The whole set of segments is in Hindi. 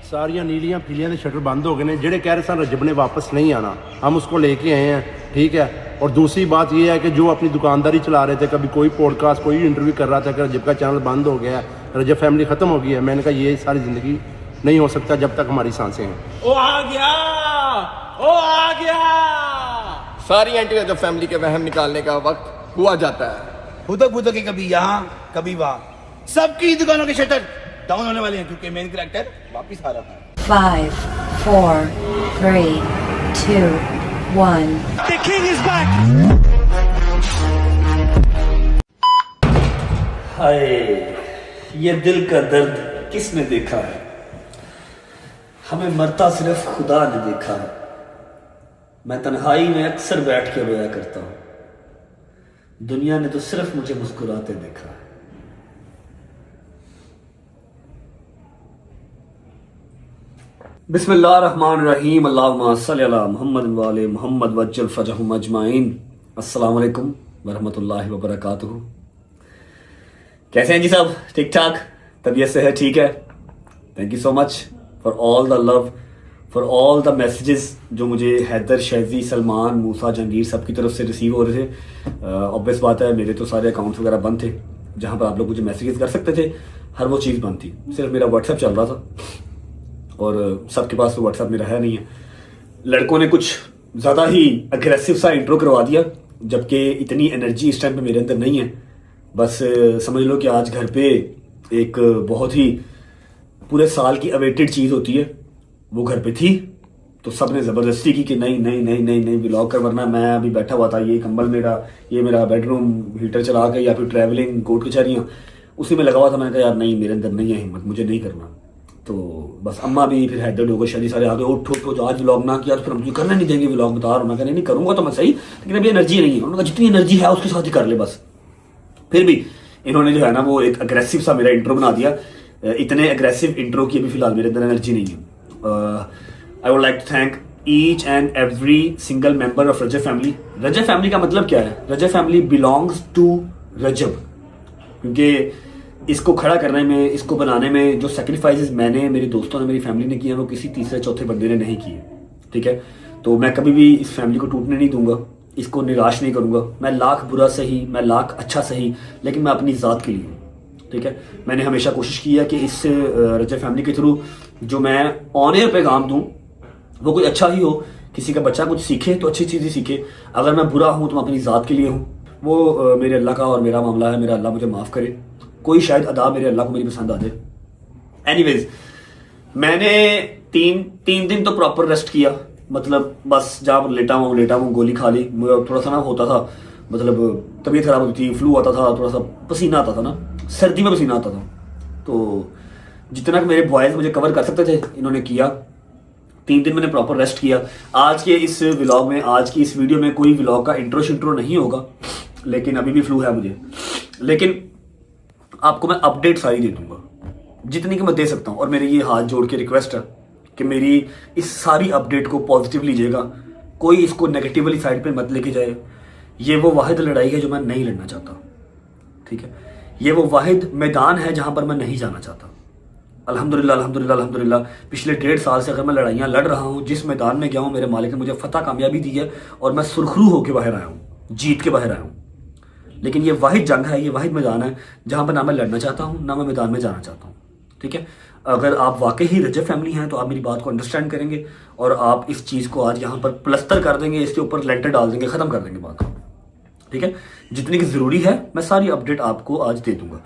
सारिया नीलियां पीलियां के शटर बंद हो गए हैं। जेडे कह रहे सन रजब ने वापस नहीं आना, हम उसको लेके आए हैं, ठीक है। और दूसरी बात यह है कि जो अपनी दुकानदारी चला रहे थे, कभी कोई पॉडकास्ट कोई इंटरव्यू कर रहा था कि रजब का चैनल बंद हो गया है, रजब फैमिली ख़त्म हो गई है। मैंने कहा ये सारी ज़िंदगी नहीं हो सकता जब तक हमारी सांसें हैं। ओ आ गया, ओ आ गया। सारी एंटी रजब फैमिली के वहम निकालने का वक्त हुआ जाता है। फुदक फुदक के कभी यहाँ कभी वहाँ, सबकी दुकानों के शटर डाउन होने वाले हैं क्योंकि मेन कैरेक्टर वापस आ रहा है। 5, 4, 3, 2, 1. The king is back. हाय, ये दिल का दर्द किसने देखा है? हमें मरता सिर्फ खुदा ने देखा है। मैं तन्हाई में अक्सर बैठ के रोया करता हूं, दुनिया ने तो सिर्फ मुझे मुस्कुराते देखा है। बिस्मिल्लाहिर्रहमानिर्रहीम, अल्लाहुम्मा सल्लि अला मुहम्मद व आले मुहम्मद वज्जल फरजहुम अजमाइन। अस्सलाम वालेकुम वरहमतुल्लाहि वबरकातुहू। कैसे हैं जी सब? ठीक ठाक? तबीयत से है? ठीक है। Thank you so much for all the love, for all the messages जो मुझे हैदर, शैजी, सलमान, मूसा, जहांगीर सब की तरफ से रिसीव हो रहे थे। ऑब्वियस बात है, मेरे तो सारे अकाउंट्स वगैरह बंद थे जहाँ पर आप लोग मुझे मैसेजेस कर सकते थे, हर वो चीज़ बंद थी। सिर्फ मेरा व्हाट्सएप चल रहा था और सबके पास तो व्हाट्सएप मेरा है नहीं है। लड़कों ने कुछ ज़्यादा ही अग्रेसिव सा इंट्रो करवा दिया, जबकि इतनी एनर्जी इस टाइम पे मेरे अंदर नहीं है। बस समझ लो कि आज घर पे एक बहुत ही पूरे साल की अवेटेड चीज़ होती है, वो घर पे थी, तो सब ने ज़बरदस्ती की कि नहीं नहीं नहीं नहीं नहीं व्लॉग कर, वरना मैं अभी बैठा हुआ था, ये कंबल मेरा, ये मेरा बेडरूम हीटर चला के या फिर ट्रैवलिंग कोर्ट कचहरियाँ उसी में लगा हुआ था। मैंने कहा यार नहीं, मेरे अंदर नहीं है हिम्मत, मुझे नहीं करना। तो बस अम्मा भी, फिर हैदर, डोगर, शादी सारे आगे उठ उठ उठ, आज व्लॉग ना किया तो फिर हम करने नहीं देंगे व्लॉग, बता रहा हूँ। मैं कहने नहीं करूँगा तो मैं सही, लेकिन अभी एनर्जी नहीं है। उन्होंने कहा जितनी एनर्जी है उसके साथ ही कर ले बस। फिर भी इन्होंने जो है ना वो एक अग्रेसिव सा मेरा इंट्रो बना दिया। इतने अग्रेसिव इंट्रो की अभी फिलहाल मेरे अंदर एनर्जी नहीं है। I would like to thank each and every single member of Rajab family. Rajab family का मतलब क्या है? Rajab family belongs to Rajab, क्योंकि इसको खड़ा करने में, इसको बनाने में जो सेक्रीफाइसेस मैंने, मेरे दोस्तों ने, मेरी फैमिली ने किए, वो किसी तीसरे चौथे बंदे ने नहीं किए। ठीक है, तो मैं कभी भी इस फैमिली को टूटने नहीं दूंगा, इसको निराश नहीं करूंगा। मैं लाख बुरा सही, मैं लाख अच्छा सही, लेकिन मैं अपनी ज़ात के लिए हूँ। ठीक है, मैंने हमेशा कोशिश की है कि इस रजब फैमिली के थ्रू जो मैं ऑन एयर पैगाम दूँ वो कोई अच्छा ही हो, किसी का बच्चा कुछ सीखे तो अच्छी चीज़ ही सीखे। अगर मैं बुरा हूँ तो मैं अपनी ज़ात के लिए हूँ, वो मेरे अल्लाह का और मेरा मामला है। मेरा अल्लाह मुझे माफ़ करे, कोई शायद अदा मेरे अल्लाह को मेरी पसंद आ जाए। एनीवेज, मैंने तीन दिन तो प्रॉपर रेस्ट किया, मतलब बस जहाँ पर लेटा हूँ, गोली खा ली। थोड़ा सा ना होता था, मतलब तबीयत खराब होती थी, फ्लू आता था, थोड़ा सा पसीना आता था ना, सर्दी में पसीना आता था। तो जितना मेरे बॉयज़ मुझे कवर कर सकते थे इन्होंने किया। 3 दिन मैंने प्रॉपर रेस्ट किया। आज के इस व्लॉग में, आज की इस वीडियो में कोई व्लॉग का इंट्रो नहीं होगा, लेकिन अभी भी फ्लू है मुझे, लेकिन आपको मैं अपडेट सारी दे दूंगा जितनी कि मैं दे सकता हूँ। और मेरी ये हाथ जोड़ के रिक्वेस्ट है कि मेरी इस सारी अपडेट को पॉजिटिव लीजिएगा, कोई इसको नेगेटिवली साइड पे मत लेके जाए। ये वो वाहिद लड़ाई है जो मैं नहीं लड़ना चाहता। ठीक है, ये वो वाहिद मैदान है जहाँ पर मैं नहीं जाना चाहता। अल्हम्दुलिल्लाह अल्हम्दुलिल्लाह अल्हम्दुलिल्लाह, पिछले 1.5 साल से अगर मैं लड़ाइयाँ लड़ रहा हूँ, जिस मैदान में गया हूँ मेरे मालिक ने मुझे फतह कामयाबी दी है और मैं सुरखरू होकर बाहर आया हूँ, जीत के बाहर आया हूँ। लेकिन ये वाहिद जंग है, ये वाहिद मैदान है जहाँ पर ना मैं लड़ना चाहता हूँ, ना मैं मैदान में जाना चाहता हूँ। ठीक है, अगर आप वाकई ही रजब फैमिली हैं तो आप मेरी बात को अंडरस्टैंड करेंगे और आप इस चीज़ को आज यहाँ पर प्लस्तर कर देंगे, इसके ऊपर लेंटर डाल देंगे, ख़त्म कर देंगे बात को। ठीक है, जितनी की ज़रूरी है मैं सारी अपडेट आपको आज दे दूंगा।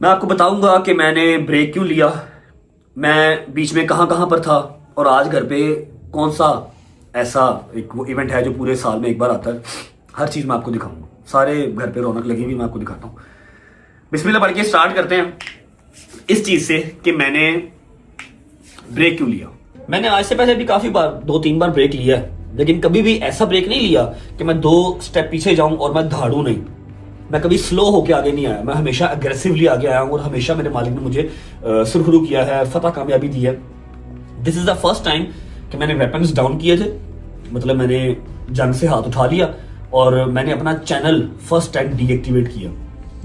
मैं आपको बताऊंगा कि मैंने ब्रेक क्यों लिया, मैं बीच में कहाँ पर था, और आज घर पे कौन सा ऐसा एक वो इवेंट है जो पूरे साल में एक बार आता है। हर चीज़ मैं आपको दिखाऊंगा, सारे घर पे रौनक लगी हुई मैं आपको दिखाता हूँ। बिस्मिल्लाह पढ़ के स्टार्ट करते हैं इस चीज़ से कि मैंने ब्रेक क्यों लिया। मैंने आज से पहले भी काफ़ी बार 2-3 बार ब्रेक लिया है, लेकिन कभी भी ऐसा ब्रेक नहीं लिया कि मैं 2 स्टेप पीछे जाऊं और मैं दहाड़ूं नहीं। मैं कभी स्लो होके आगे नहीं आया, मैं हमेशा अग्रेसिवली आगे आया हूं और हमेशा मेरे मालिक ने मुझे सुरखरू किया है, फतह कामयाबी दी है। This is the first time कि मैंने वेपन्स डाउन किए थे, मतलब मैंने जंग से हाथ उठा लिया और मैंने अपना चैनल फर्स्ट टाइम डीएक्टिवेट किया।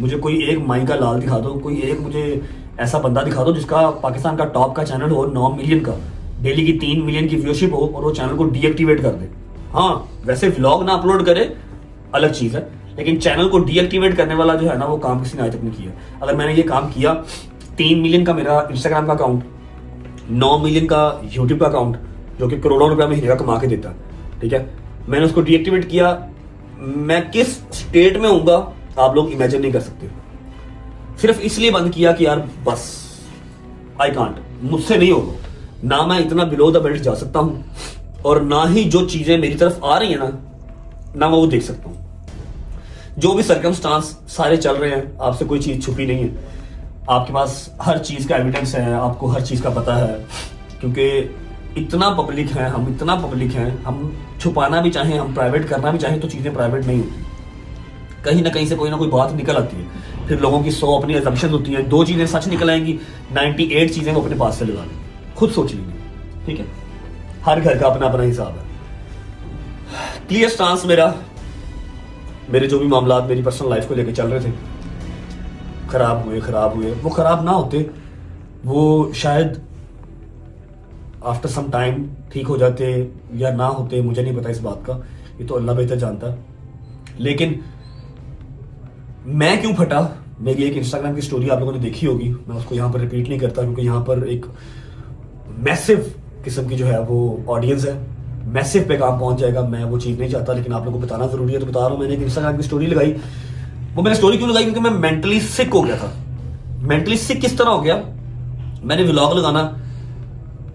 मुझे कोई एक माई का लाल दिखा दो, कोई एक मुझे ऐसा बंदा दिखा दो जिसका पाकिस्तान का टॉप का चैनल हो, 9 मिलियन का, डेली की 3 मिलियन की व्यूअरशिप हो, और वो चैनल को डीएक्टिवेट कर दे। हाँ, वैसे व्लॉग ना अपलोड करे अलग चीज है, लेकिन चैनल को डीएक्टिवेट करने वाला जो है ना, वो काम किसी ने आज तक नहीं किया। अगर मैंने ये काम किया, 3 मिलियन का मेरा इंस्टाग्राम का अकाउंट, 9 मिलियन का यूट्यूब का अकाउंट जो कि करोड़ों रुपया महीने का कमा के देता है, ठीक है, मैंने उसको डीएक्टिवेट किया, मैं किस स्टेट में होऊंगा आप लोग इमेजिन नहीं कर सकते। सिर्फ इसलिए बंद किया कि यार बस आई कांट, मुझसे नहीं होगा, ना मैं इतना बिलो द बेल्ट जा सकता हूं, और ना ही जो चीजें मेरी तरफ आ रही है ना मैं वो देख सकता हूं। जो भी सर्कमस्टांस सारे चल रहे हैं, आपसे कोई चीज छुपी नहीं है, आपके पास हर चीज का एविडेंस है, आपको हर चीज का पता है, क्योंकि इतना पब्लिक है, हम इतना पब्लिक हैं, हम छुपाना भी चाहें, हम प्राइवेट करना भी चाहें तो चीजें प्राइवेट नहीं होती, कहीं ना कहीं से कोई ना कोई बात निकल आती है, फिर लोगों की 100 अपनी असम्पशन होती है, 2 चीजें सच निकल आएंगी, 98 चीजें वो अपने पास से लगा लें, खुद सोच लीजिए, ठीक है, हर घर का अपना अपना हिसाब है। क्लियर स्टांस मेरे जो भी मामला मेरी पर्सनल लाइफ को लेकर चल रहे थे, खराब हुए, वो खराब ना होते, वो शायद आफ्टर सम टाइम ठीक हो जाते या ना होते, मुझे नहीं पता इस बात का, ये तो अल्लाह बेहतर जानता है। लेकिन मैं क्यों फटा, मेरी एक इंस्टाग्राम की स्टोरी आप लोगों ने देखी होगी, मैं उसको यहाँ पर रिपीट नहीं करता, क्योंकि यहाँ पर एक मैसिव किस्म की जो है वो ऑडियंस है, मैसिव पे काम पहुंच जाएगा, मैं वो चीज़ नहीं चाहता, लेकिन आप लोगों को बताना जरूरी है तो बता रहा हूँ। मैंने एक इंस्टाग्राम की स्टोरी लगाई, वो मैंने स्टोरी क्यों लगाई, क्योंकि मैं मेंटली सिक हो गया था। मेंटली सिक किस तरह हो गया, मैंने व्लॉग लगाना,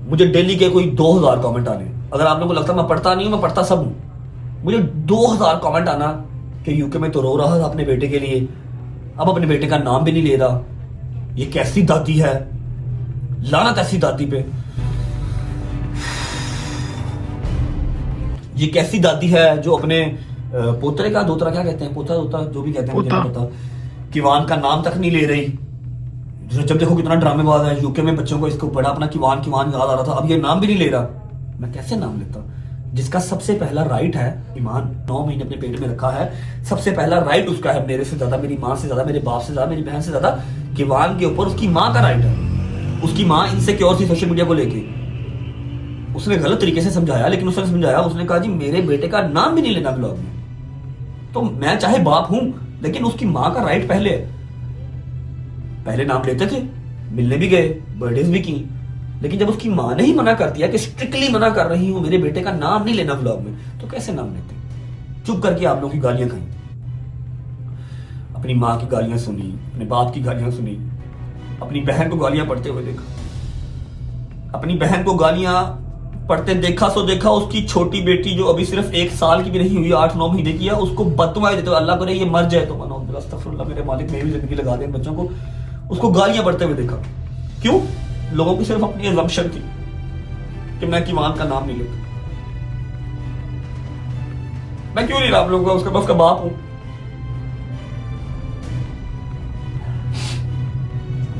मुझे डेली के कोई 2000 कमेंट आने, अगर आप लोगों को लगता मैं पढ़ता नहीं हूं, मैं पढ़ता सब हूं, मुझे 2000 कमेंट आना कि यूके में तो रो रहा था अपने बेटे के लिए, अब अपने बेटे का नाम भी नहीं ले रहा, ये कैसी दादी है, लानत ऐसी दादी पे, ये कैसी दादी है जो अपने पोतरे का दोतरा, क्या कहते हैं, पोता दोता जो भी कहते हैं मुझे नहीं पता, किवान का नाम तक नहीं ले रही। जब देखो कितना ड्रामेबाज है, यूके में बच्चों को इसको बड़ा अपना किवान याद आ रहा था, अब ये नाम भी नहीं ले रहा, मैं कैसे नाम लेता, जिसका सबसे पहला राइट है, ईमान 9 महीने अपने पेट में रखा है, सबसे पहला राइट उसका है, मेरे से ज्यादा, मेरी माँ से ज्यादा, मेरे बाप से ज्यादा, मेरी बहन से ज्यादा, किवान के ऊपर उसकी माँ का राइट है। उसकी माँ इनसिक्योर थी सोशल मीडिया को लेके, उसने गलत तरीके से समझाया, लेकिन उसने समझाया, उसने कहा जी मेरे बेटे का नाम भी नहीं लेना ब्लॉग में, तो मैं चाहे बाप हूं, लेकिन उसकी माँ का राइट पहले नाम लेते थे, मिलने भी गए, बर्थडेज भी की, लेकिन जब उसकी माँ ने ही मना कर दिया कि स्ट्रिक्टली मना कर रही हूं, मेरे बेटे का नाम नहीं लेना व्लॉग में, तो कैसे नाम लेते। चुप करके आप लोगों की गालियां खाई, अपनी माँ की गालियां सुनी, अपने बाप की गालियां सुनी, अपनी बहन को गालियां पढ़ते हुए देखा, अपनी बहन को गालियां पढ़ते देखा, सो देखा उसकी छोटी बेटी जो अभी सिर्फ 1 साल की भी नहीं हुई, 8-9 महीने की है, उसको बददुआएं देते हुए, अल्लाह करे ये मर जाए तो मनो, अस्तगफिरुल्लाह मेरे मालिक, मेरी जिंदगी लगा दे बच्चों को, उसको गालियां पढ़ते हुए देखा। क्यों? लोगों की सिर्फ अपनी असम्पशन थी कि मैं किवान का नाम नहीं लेता। मैं क्यों नहीं रहा आप लोगों का, उसका मैं उसका बाप हूं।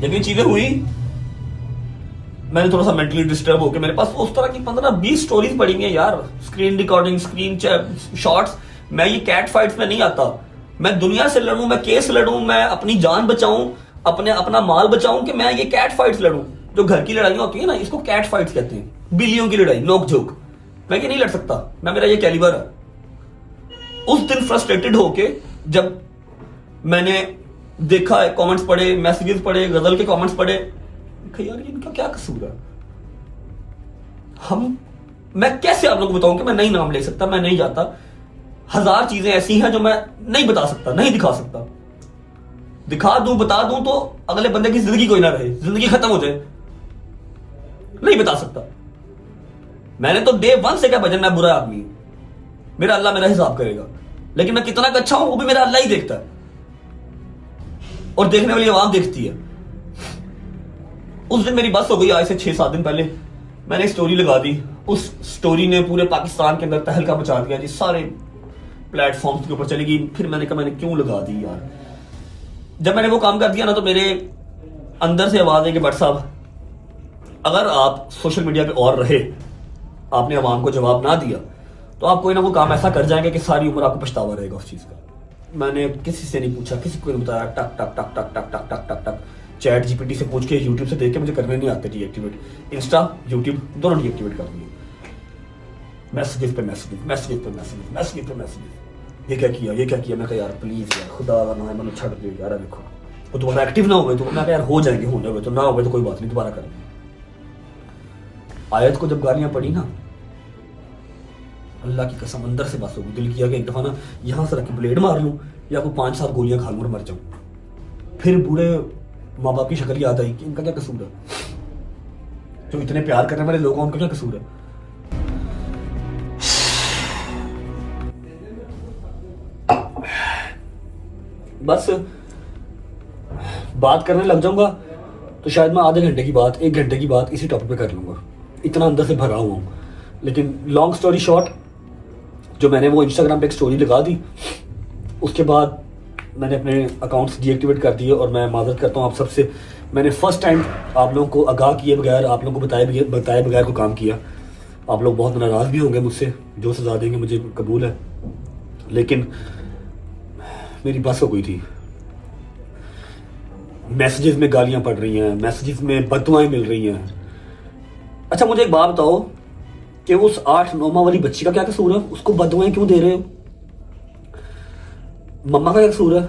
जब ये चीजें हुई, मैंने थोड़ा सा मेंटली डिस्टर्ब होकर, मेरे पास उस तरह की 15-20 स्टोरीज पड़ी हैं यार, स्क्रीन रिकॉर्डिंग, स्क्रीन शॉट्स। मैं ये कैट फाइट्स में नहीं आता, मैं दुनिया से लड़ूं, मैं केस लड़ूं, मैं अपनी जान बचाऊं, अपना माल बचाऊं, कि मैं ये कैट फाइट्स लड़ूं। जो घर की लड़ाइयां होती है ना, इसको कैट फाइट्स कहते हैं, बिल्लियों की लड़ाई, नोक झोंक। मैं ये नहीं लड़ सकता, मेरा ये कैलिबर है। उस दिन फ्रस्ट्रेटेड होके जब मैंने देखा, कमेंट्स पढ़े, मैसेजेस पढ़े, गजल के कमेंट्स पढ़े, यार इनका क्या कसूर है। मैं कैसे आप लोगों को बताऊं कि मैं नहीं नाम ले सकता, मैं नहीं जाता। 1000 चीजें ऐसी हैं जो मैं नहीं बता सकता, नहीं दिखा सकता। दिखा दूं, बता दूं तो अगले बंदे की जिंदगी कोई ना रहे, जिंदगी खत्म हो जाए। नहीं बता सकता। मैंने तो डे 1 से क्या भजन, मैं बुरा आदमी हूं, मेरा अल्लाह मेरा हिसाब करेगा, लेकिन मैं कितना अच्छा हूं वो भी मेरा अल्लाह ही देखता है, और देखने वाली आवाम देखती है। उस दिन मेरी बस हो गई, आज से 6-7 दिन पहले मैंने स्टोरी लगा दी। उस स्टोरी ने पूरे पाकिस्तान के अंदर तहलका मचा दिया जी, सारे प्लेटफॉर्म्स के ऊपर चली गई। फिर मैंने कहा मैंने क्यों लगा दी यार। जब मैंने वो काम कर दिया ना, तो मेरे अंदर से आवाज है कि भट्ट साहब, अगर आप सोशल मीडिया पे और रहे, आपने आवाम को जवाब ना दिया, तो आप कोई ना कोई काम ऐसा कर जाएंगे कि सारी उम्र आपको पछतावा रहेगा उस चीज का। मैंने किसी से नहीं पूछा, किसी को नहीं बताया, टक टक टक टक टक टक टक टक टक चैट जीपीटी से पूछ के यूट्यूब से देख के मुझे करने नहीं आते डीएक्टिवेट। इंस्टा यूट्यूब दोनों डीएक्टिवेट कर दिए। मैसेजेस पे मैसेजेस, मैसेजेस पे मैसेजेस, मैसेजेस पे मैसेजेस, ये क्या किया, ये क्या किया। मैं कहा यार प्लीज यार खुदा का नाम है, मैंने छड़ दे यार। देखो वो दोबारा एक्टिव ना हुए तो मैं कहा यार हो जाएंगे, होने हुए तो ना हुए तो कोई बात नहीं, दोबारा करेंगे। आयत को जब गालियां पड़ी ना, अल्लाह की कसम अंदर से बस होगी, दिल किया कि एक दफा ना यहाँ से रख के ब्लेड मार लूं या कोई 5-7 गोलियां खा लूं और मर जाऊं। फिर बूढ़े माँ बाप की शक्ल याद आई कि इनका क्या कसूर है, जो इतने प्यार करने वाले लोग हैं उनका क्या कसूर है। बस बात करने लग जाऊंगा तो शायद मैं आधे घंटे की बात, 1 घंटे की बात इसी टॉपिक पे कर लूंगा, इतना अंदर से भरा हुआ हूं। लेकिन लॉन्ग स्टोरी शॉर्ट, जो मैंने वो इंस्टाग्राम पे एक स्टोरी लगा दी, उसके बाद मैंने अपने अकाउंट्स डीएक्टिवेट कर दिए। और मैं माजरत करता हूँ आप सबसे, मैंने फर्स्ट टाइम आप लोगों को आगाह किए बगैर, आप लोगों को बताए बगैर को काम किया। आप लोग बहुत नाराज़ भी होंगे मुझसे, जो सजा देंगे मुझे कबूल है, लेकिन मेरी बस हो गई थी। मैसेजेस में गालियां पड़ रही हैं, मैसेजेस में बददुआएं मिल रही हैं। अच्छा मुझे एक बात बताओ कि उस 8-9 माह वाली बच्ची का क्या कसूर है, उसको बददुआएं क्यों दे रहे हो? मम्मा का क्या कसूर है?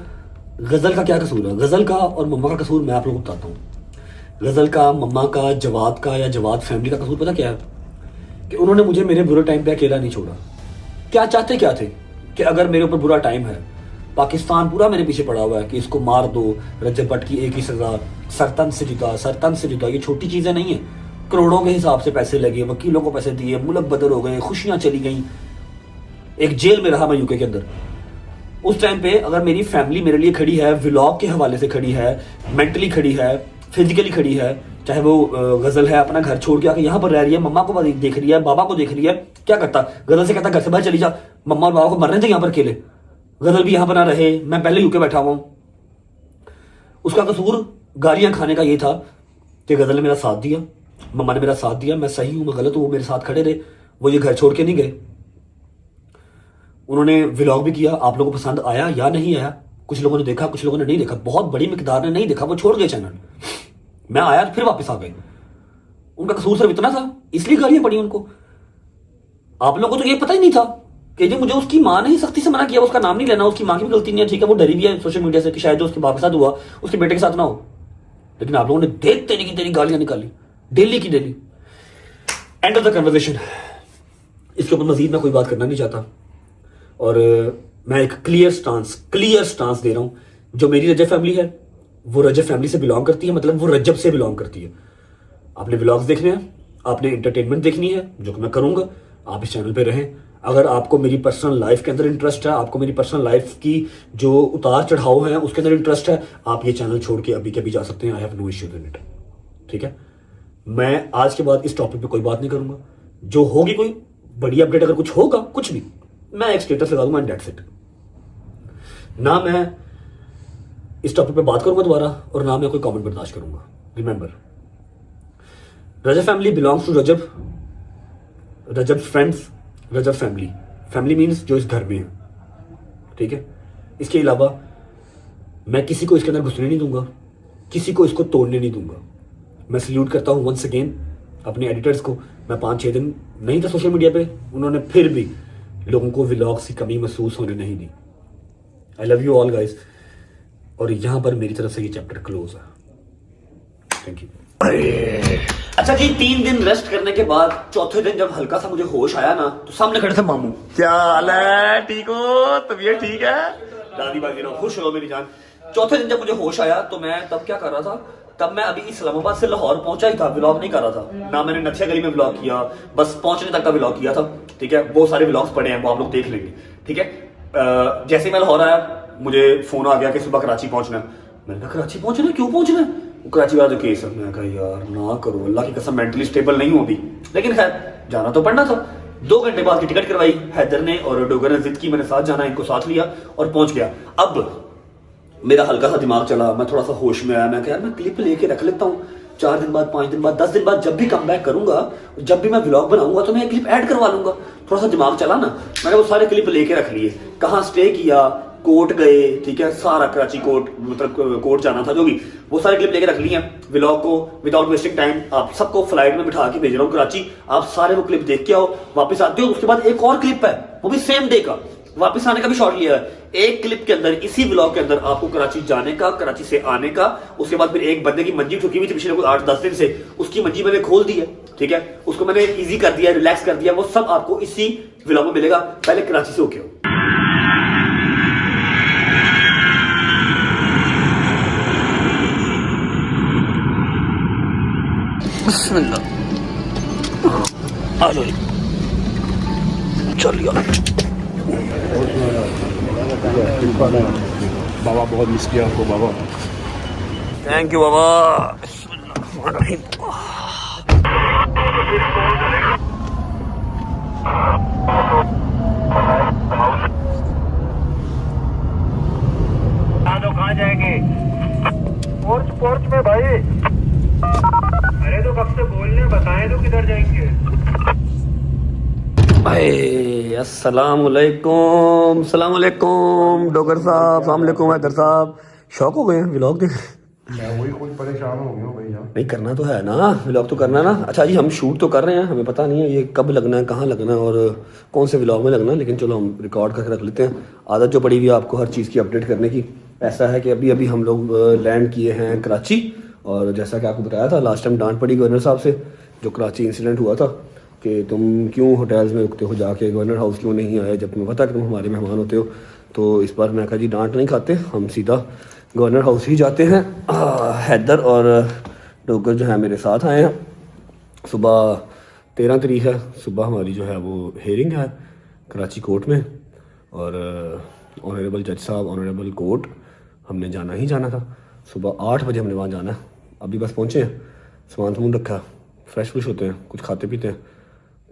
गजल का क्या कसूर है? गजल का और मम्मा का कसूर मैं आप लोगों को बताता हूँ। गजल का, मम्मा का, जवाद का या जवाद फैमिली का कसूर पता क्या है? कि उन्होंने मुझे मेरे बुरे टाइम पे अकेला नहीं छोड़ा। क्या चाहते क्या थे कि अगर मेरे ऊपर बुरा टाइम है, पाकिस्तान पूरा मेरे पीछे पड़ा हुआ है कि इसको मार दो, रजब भट्ट की एक ही सजा, सरतन से जुदा। ये छोटी चीजें नहीं है, करोड़ों के हिसाब से पैसे लगे, वकीलों को पैसे दिए, मुल्क बदल हो गए, खुशियां चली गई, एक जेल में रहा मैं यूके के अंदर। उस टाइम पे अगर मेरी फैमिली मेरे लिए खड़ी है, व्लॉग के हवाले से खड़ी है, मेंटली खड़ी है, फिजिकली खड़ी है, चाहे वो गजल है अपना घर छोड़ के आके यहाँ पर रह रही है, मम्मा को देख रही है, बाबा को देख रही है, क्या करता? गजल से कहता घर से बाहर चली जा, मम्मा और बाबा को मरने थे यहाँ पर अकेले, गजल भी यहाँ पर ना रहे, मैं पहले यूके बैठा हुआ हूं। उसका कसूर गालियां खाने का ये था कि गजल ने मेरा साथ दिया, मम्मा ने मेरा साथ दिया, मैं सही हूं मैं गलत हूं, वो मेरे साथ खड़े रहे, वो ये घर छोड़ के नहीं गए। उन्होंने व्लॉग भी किया, आप लोगों को पसंद आया या नहीं आया, कुछ लोगों ने देखा, कुछ लोगों ने नहीं देखा, बहुत बड़ी मिकदार ने नहीं देखा, वो छोड़ गए चैनल। मैं आया फिर वापस आ गए। उनका कसूर सिर्फ इतना था, इसलिए गालियां पड़ी उनको। आप लोगों को तो ये पता ही नहीं था कि जी मुझे उसकी माँ ने ही सख्ती से मना किया, उसका नाम नहीं लेना, उसकी माँ की भी गलती नहीं है, ठीक है वो डरी भी है सोशल मीडिया से कि शायद जो उसके बाप के साथ हुआ उसके बेटे के साथ ना हो। लेकिन आप लोगों ने देख तेरी गालियां निकाली, डेली की daily. End of the conversation, इसके ऊपर मजीद मैं कोई बात करना नहीं चाहता। और मैं एक क्लियर स्टांस दे रहा हूं। जो मेरी रजब फैमिली है वो रजब फैमिली से बिलोंग करती है, मतलब वो रजब से बिलोंग करती है। आपने व्लॉग्स देखने हैं, आपने एंटरटेनमेंट देखनी है, जो कि मैं करूंगा, आप इस चैनल पे रहें। अगर आपको मेरी पर्सनल लाइफ के अंदर इंटरेस्ट है, आपको मेरी पर्सनल लाइफ की जो उतार चढ़ाव है उसके अंदर इंटरेस्ट है, आप ये चैनल छोड़ के अभी के अभी जा सकते हैं। I have no issue in it, ठीक है। मैं आज के बाद इस टॉपिक पे कोई बात नहीं करूंगा। जो होगी कोई बड़ी अपडेट, अगर कुछ होगा, कुछ भी, मैं एक स्टेटस लगा दूंगा एंड दैट्स इट। ना मैं इस टॉपिक पे बात करूंगा दोबारा और ना मैं कोई कमेंट बर्दाश्त करूंगा। Remember, Rajab family belongs to Rajab friends, Rajab family. Family means जो इस घर में है, ठीक है। इसके अलावा मैं किसी को इसके अंदर घुसने नहीं दूंगा, किसी को इसको तोड़ने नहीं दूंगा। मैं सल्यूट करता हूं वंस अगेन अपने एडिटर्स को। मैं 5-6 दिन नहीं था सोशल मीडिया पे, उन्होंने फिर भी लोगों को व्लॉग्स की कमी महसूस होने नहीं दी। I love you all guys. और यहां पर मेरी तरफ से ये चैप्टर क्लोज है। Thank you. अच्छा जी, 3 दिन रेस्ट करने के बाद चौथे दिन जब हल्का सा मुझे होश आया ना, तो सामने खड़े थे मामू। क्या हाल है, ठीक हो, तबीयत ठीक है? दादी बाजी रहो, खुश रहो मेरी जान। चौथे दिन जब मुझे होश आया तो मैं तब क्या कर रहा था, तब मैं अभी इस्लामाबाद से लाहौर पहुंचा ही था, व्लॉग नहीं कर रहा था ना। मैंने नथिया गली में व्लॉग किया, बस पहुंचने तक का व्लॉग किया था, ठीक है। बहुत सारे व्लॉग्स पड़े हैं, वो आप लोग देख लेंगे, ठीक है। जैसे मैं लाहौर आया मुझे फोन आ गया कि सुबह कराची पहुंचना है। मैंने कहा कराची पहुंचना, क्यों पहुंचना है? कराची वाला जो केस है, मैं कहा यार ना करो, अल्लाह की कसम मेंटली स्टेबल नहीं होती, लेकिन खैर जाना तो पड़ना था। 2 घंटे बाद की टिकट करवाई, हैदर ने और डोगर ने जिद की, मैंने साथ जाना, इनको साथ लिया और पहुंच गया। अब मेरा हल्का सा दिमाग चला, मैं थोड़ा सा होश में आया। मैं कहा यार मैं क्लिप लेके रख लेता हूँ, 4 दिन बाद, 5 दिन बाद, 10 दिन बाद जब भी कम बैक करूंगा, जब भी मैं व्लॉग बनाऊंगा तो मैं क्लिप ऐड करवा लूंगा। थोड़ा सा दिमाग चला ना, मैंने वो सारे क्लिप लेके रख लिए, कहाँ स्टे किया, कोर्ट गए, ठीक है, सारा कराची कोर्ट मतलब कोर्ट जाना था जो भी, वो सारे क्लिप लेके रख लिए हैं। व्लॉग को विदाउट वेस्टिंग टाइम आप सबको फ्लाइट में बिठा के भेज रहा हूँ कराची, आप सारे वो क्लिप देख के आओ, वापस आते हो। उसके बाद एक और क्लिप है, वो भी सेम डे का, वापस आने का भी शॉट लिया है। एक क्लिप के अंदर, इसी व्लॉग के अंदर आपको कराची जाने का, कराची से आने का, उसके बाद फिर एक बंदे की मंजी ठुकी हुई थी पिछले कुछ 8-10 दिन से, उसकी मंजी मैंने खोल दी है, ठीक है, उसको मैंने इजी कर दिया, रिलैक्स कर दिया, वो सब आपको इसी व्लॉग में मिलेगा। पहले कराची से होके आओ। आ जाओ, चलिए। बाबा बहुत मिस किया आपको बाबा। थैंक यू बाबा। कहाँ जाएंगे? पोर्च में भाई। अरे तो कब से बोलने, बताएं तो किधर जाएंगे? अस्सलाम वालेकुम, सलाम वालेकुम डॉक्टर साहब, सलाम वालेकुम हैदर साहब। शौक हो गए हैं व्लॉग देख? मैं वही खुद परेशान हो गया हूँ भैया। नहीं करना तो है ना, व्लॉग तो करना ना। अच्छा जी, हम शूट तो कर रहे हैं, हमें पता नहीं है ये कब लगना है, कहाँ लगना है और कौन से व्लॉग में लगना है, लेकिन चलो हम रिकॉर्ड करके रख लेते हैं। आदत जो पड़ी हुई है आपको हर चीज़ की अपडेट करने की। ऐसा है कि अभी अभी हम लोग लैंड किए हैं कराची, और जैसा कि आपको बताया था लास्ट टाइम डांट पड़ी गवर्नर साहब से, जो कराची इंसिडेंट हुआ था कि तुम क्यों होटल्स में रुकते हो, जाके गवर्नर हाउस क्यों नहीं आए जब तुम्हें पता कि तुम हमारे मेहमान होते हो। तो इस बार मैं कहा जी डांट नहीं खाते, हम सीधा गवर्नर हाउस ही जाते हैं। हैदर और डोगर जो है मेरे साथ आए हैं। सुबह 13 तारीख है, सुबह हमारी जो है वो हेयरिंग है कराची कोर्ट में, और ऑनरेबल जज साहब, ऑनरेबल कोर्ट, हमने जाना ही जाना था। सुबह 8 बजे हमने वहाँ जाना है। अभी बस पहुँचे हैं, सामान सामान रखा, फ्रेश फ्रेश होते हैं, कुछ खाते पीते हैं,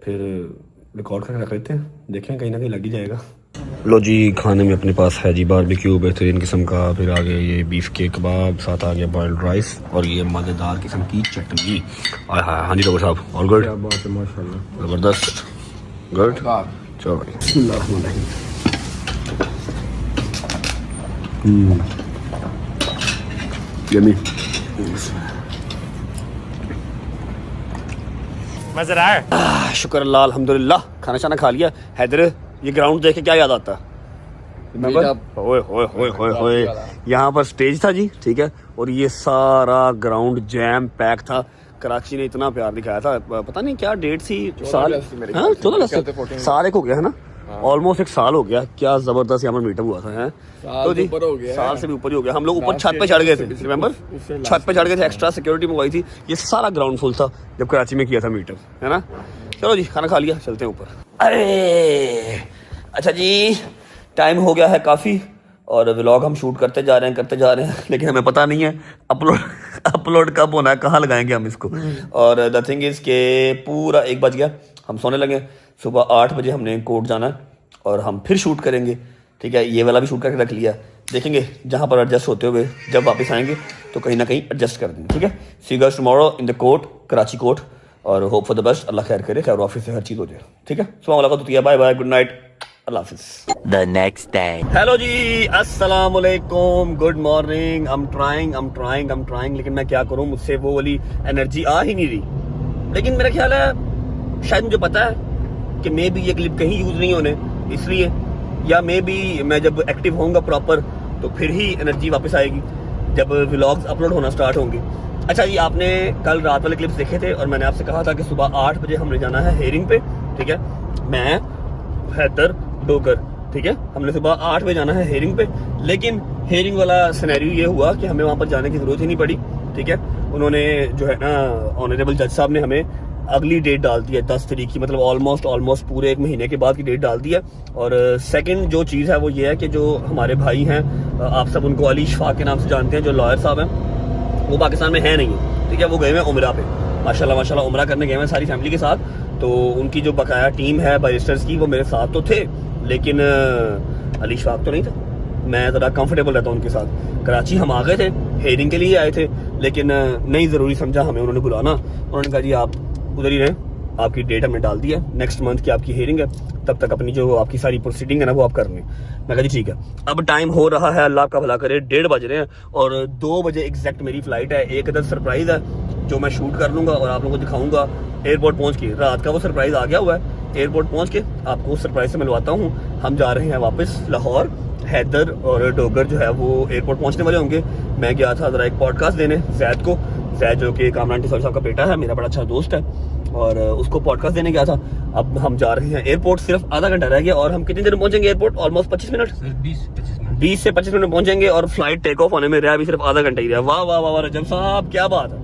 फिर रिकॉर्ड करके रख लेते हैं, देखें कहीं ना कहीं लग ही जाएगा। लो जी, खाने में अपने पास है जी बारबेक्यू बेहतरीन किस्म का, फिर आ गया ये बीफ के कबाब, साथ आ गया बॉइल्ड राइस और ये मज़ेदार किस्म की चटनी। हाँ जी डॉक्टर साहब, ऑल गुड? माशाल्लाह, ज़बरदस्त, गुड। चलो भाई, यम्मी। मज़ा आ रहा है? शुक्र अल्लाह, अल्हम्दुलिल्लाह। खाना शाना खा लिया। हैदर, ये ग्राउंड देख के क्या याद आता है? ओए होए होए होए होए, यहाँ पर स्टेज था जी, ठीक है, और ये सारा ग्राउंड जैम पैक था। कराची ने इतना प्यार दिखाया था, पता नहीं क्या डेट थी, साल 14 साल एक हो गया है ना, ऑलमोस्ट 1 साल हो गया। क्या जबरदस्त यहाँ पर मीटअप हुआ था, है तो जी साल से भी ऊपर ही हो गया। हम लोग ऊपर छत पे चढ़ गए थे, रिमेंबर, छत पे चढ़ गए थे, एक्स्ट्रा सिक्योरिटी मंगवाई थी। ये सारा ग्राउंड फुल था जब कराची में किया था मीटअप, है ना। चलो जी, खाना खा लिया, चलते हैं ऊपर। अरे अच्छा जी, टाइम हो गया है काफ़ी, और व्लॉग हम शूट करते जा रहे हैं, लेकिन हमें पता नहीं है अपलोड कब होना है, कहाँ लगाएंगे हम इसको। और द थिंग इज़ के पूरा 1 बज गया, हम सोने लगे। सुबह 8 बजे हमने कोर्ट जाना है और हम फिर शूट करेंगे, ठीक है। ये वाला भी शूट करके रख लिया, देखेंगे जहाँ पर एडजस्ट होते हुए जब वापस आएंगे तो कहीं ना कहीं एडजस्ट कर देंगे, ठीक है। See you guys tomorrow in the court, Karachi court, और होप फॉर द बेस्ट। अल्लाह खैर करे, खैर ऑफिस से हर चीज़ हो जाए, ठीक है। सुबह मुलाकात होती है, बाय बाय, गुड नाइट, अल्लाह हाफिज़। The next day. हेलो जी, अस्सलाम वालेकुम, गुड मॉर्निंग। I'm trying, लेकिन मैं क्या करूं, मुझसे वो वाली एनर्जी आ ही नहीं रही। लेकिन मेरा ख्याल है, शायद मुझे पता है कि मे भी ये क्लिप कहीं यूज़ नहीं होने, इसलिए, या मे भी मैं जब एक्टिव होऊंगा प्रॉपर तो फिर ही एनर्जी वापस आएगी, जब व्लॉग्स अपलोड होना स्टार्ट होंगे। अच्छा जी, आपने कल रात वाले क्लिप्स देखे थे, और मैंने आपसे कहा था कि सुबह 8 बजे हमने जाना है हेयरिंग पे, ठीक है। मैं, हैदर, डोगर, ठीक है, हमने सुबह 8 बजे जाना है हेयरिंग पे। लेकिन हेयरिंग वाला सिनेरियो ये हुआ कि हमें वहाँ पर जाने की ज़रूरत ही नहीं पड़ी, ठीक है। उन्होंने जो है ना, ऑनरेबल जज साहब ने हमें अगली डेट डाल दी है 10 तारीख की, मतलब ऑलमोस्ट पूरे 1 महीने के बाद की डेट डाल दी है। और सेकंड जो चीज़ है वो ये है कि जो हमारे भाई हैं, आप सब उनको अली शफाक के नाम से जानते हैं, जो लॉयर साहब हैं, वो पाकिस्तान में है नहीं, ठीक है। वो गए हुए हैं उमरा पे, माशाल्लाह उमरा करने गए हैं सारी फैमिली के साथ। तो उनकी जो बकाया टीम है बैरिस्टर्स की, वो मेरे साथ तो थे, लेकिन अली शफाक तो नहीं था। मैं ज़रा कंफर्टेबल रहता हूँ उनके साथ। कराची हम आ गए थे, हेयरिंग के लिए आए थे, लेकिन नहीं ज़रूरी समझा हमें उन्होंने बुलाना। उन्होंने कहा जी आप उधर ही रहें, आपकी डेट हमने डाल दी है, नेक्स्ट मंथ की आपकी हियरिंग है, तब तक अपनी जो आपकी सारी प्रोसीडिंग है ना वो आप कर लें। मैं कहा जी ठीक है। अब टाइम हो रहा है, अल्लाह का भला करे, 1:30 बज रहे हैं और 2 बजे एग्जैक्ट मेरी फ्लाइट है। एक अदर सरप्राइज है जो मैं शूट कर लूँगा और आप लोगों को दिखाऊंगा एयरपोर्ट पहुँच के। रात का वो सरप्राइज आ गया हुआ है, एयरपोर्ट पहुँच के आपको उस सरप्राइज से मिलवाता हूँ। हम जा रहे हैं वापस लाहौर। हैदर और डोगर जो है वो एयरपोर्ट पहुँचने वाले होंगे। मैं गया था ज़रा एक पॉडकास्ट देने जैद को, जैद जो कि कामरान टिसौरी साहब का बेटा है, मेरा बड़ा अच्छा दोस्त है, और उसको पॉडकास्ट देने गया था। अब हम जा रहे हैं एयरपोर्ट, सिर्फ आधा घंटा रह गया और हम कितनी देर में पहुंचेंगे एयरपोर्ट? ऑलमोस्ट 25 मिनट, 20 से 25 मिनट में पहुंचेंगे और फ्लाइट टेक ऑफ होने में रहा भी सिर्फ आधा घंटा ही रहा। वाह वाह वाह रजब साहब, क्या बात है,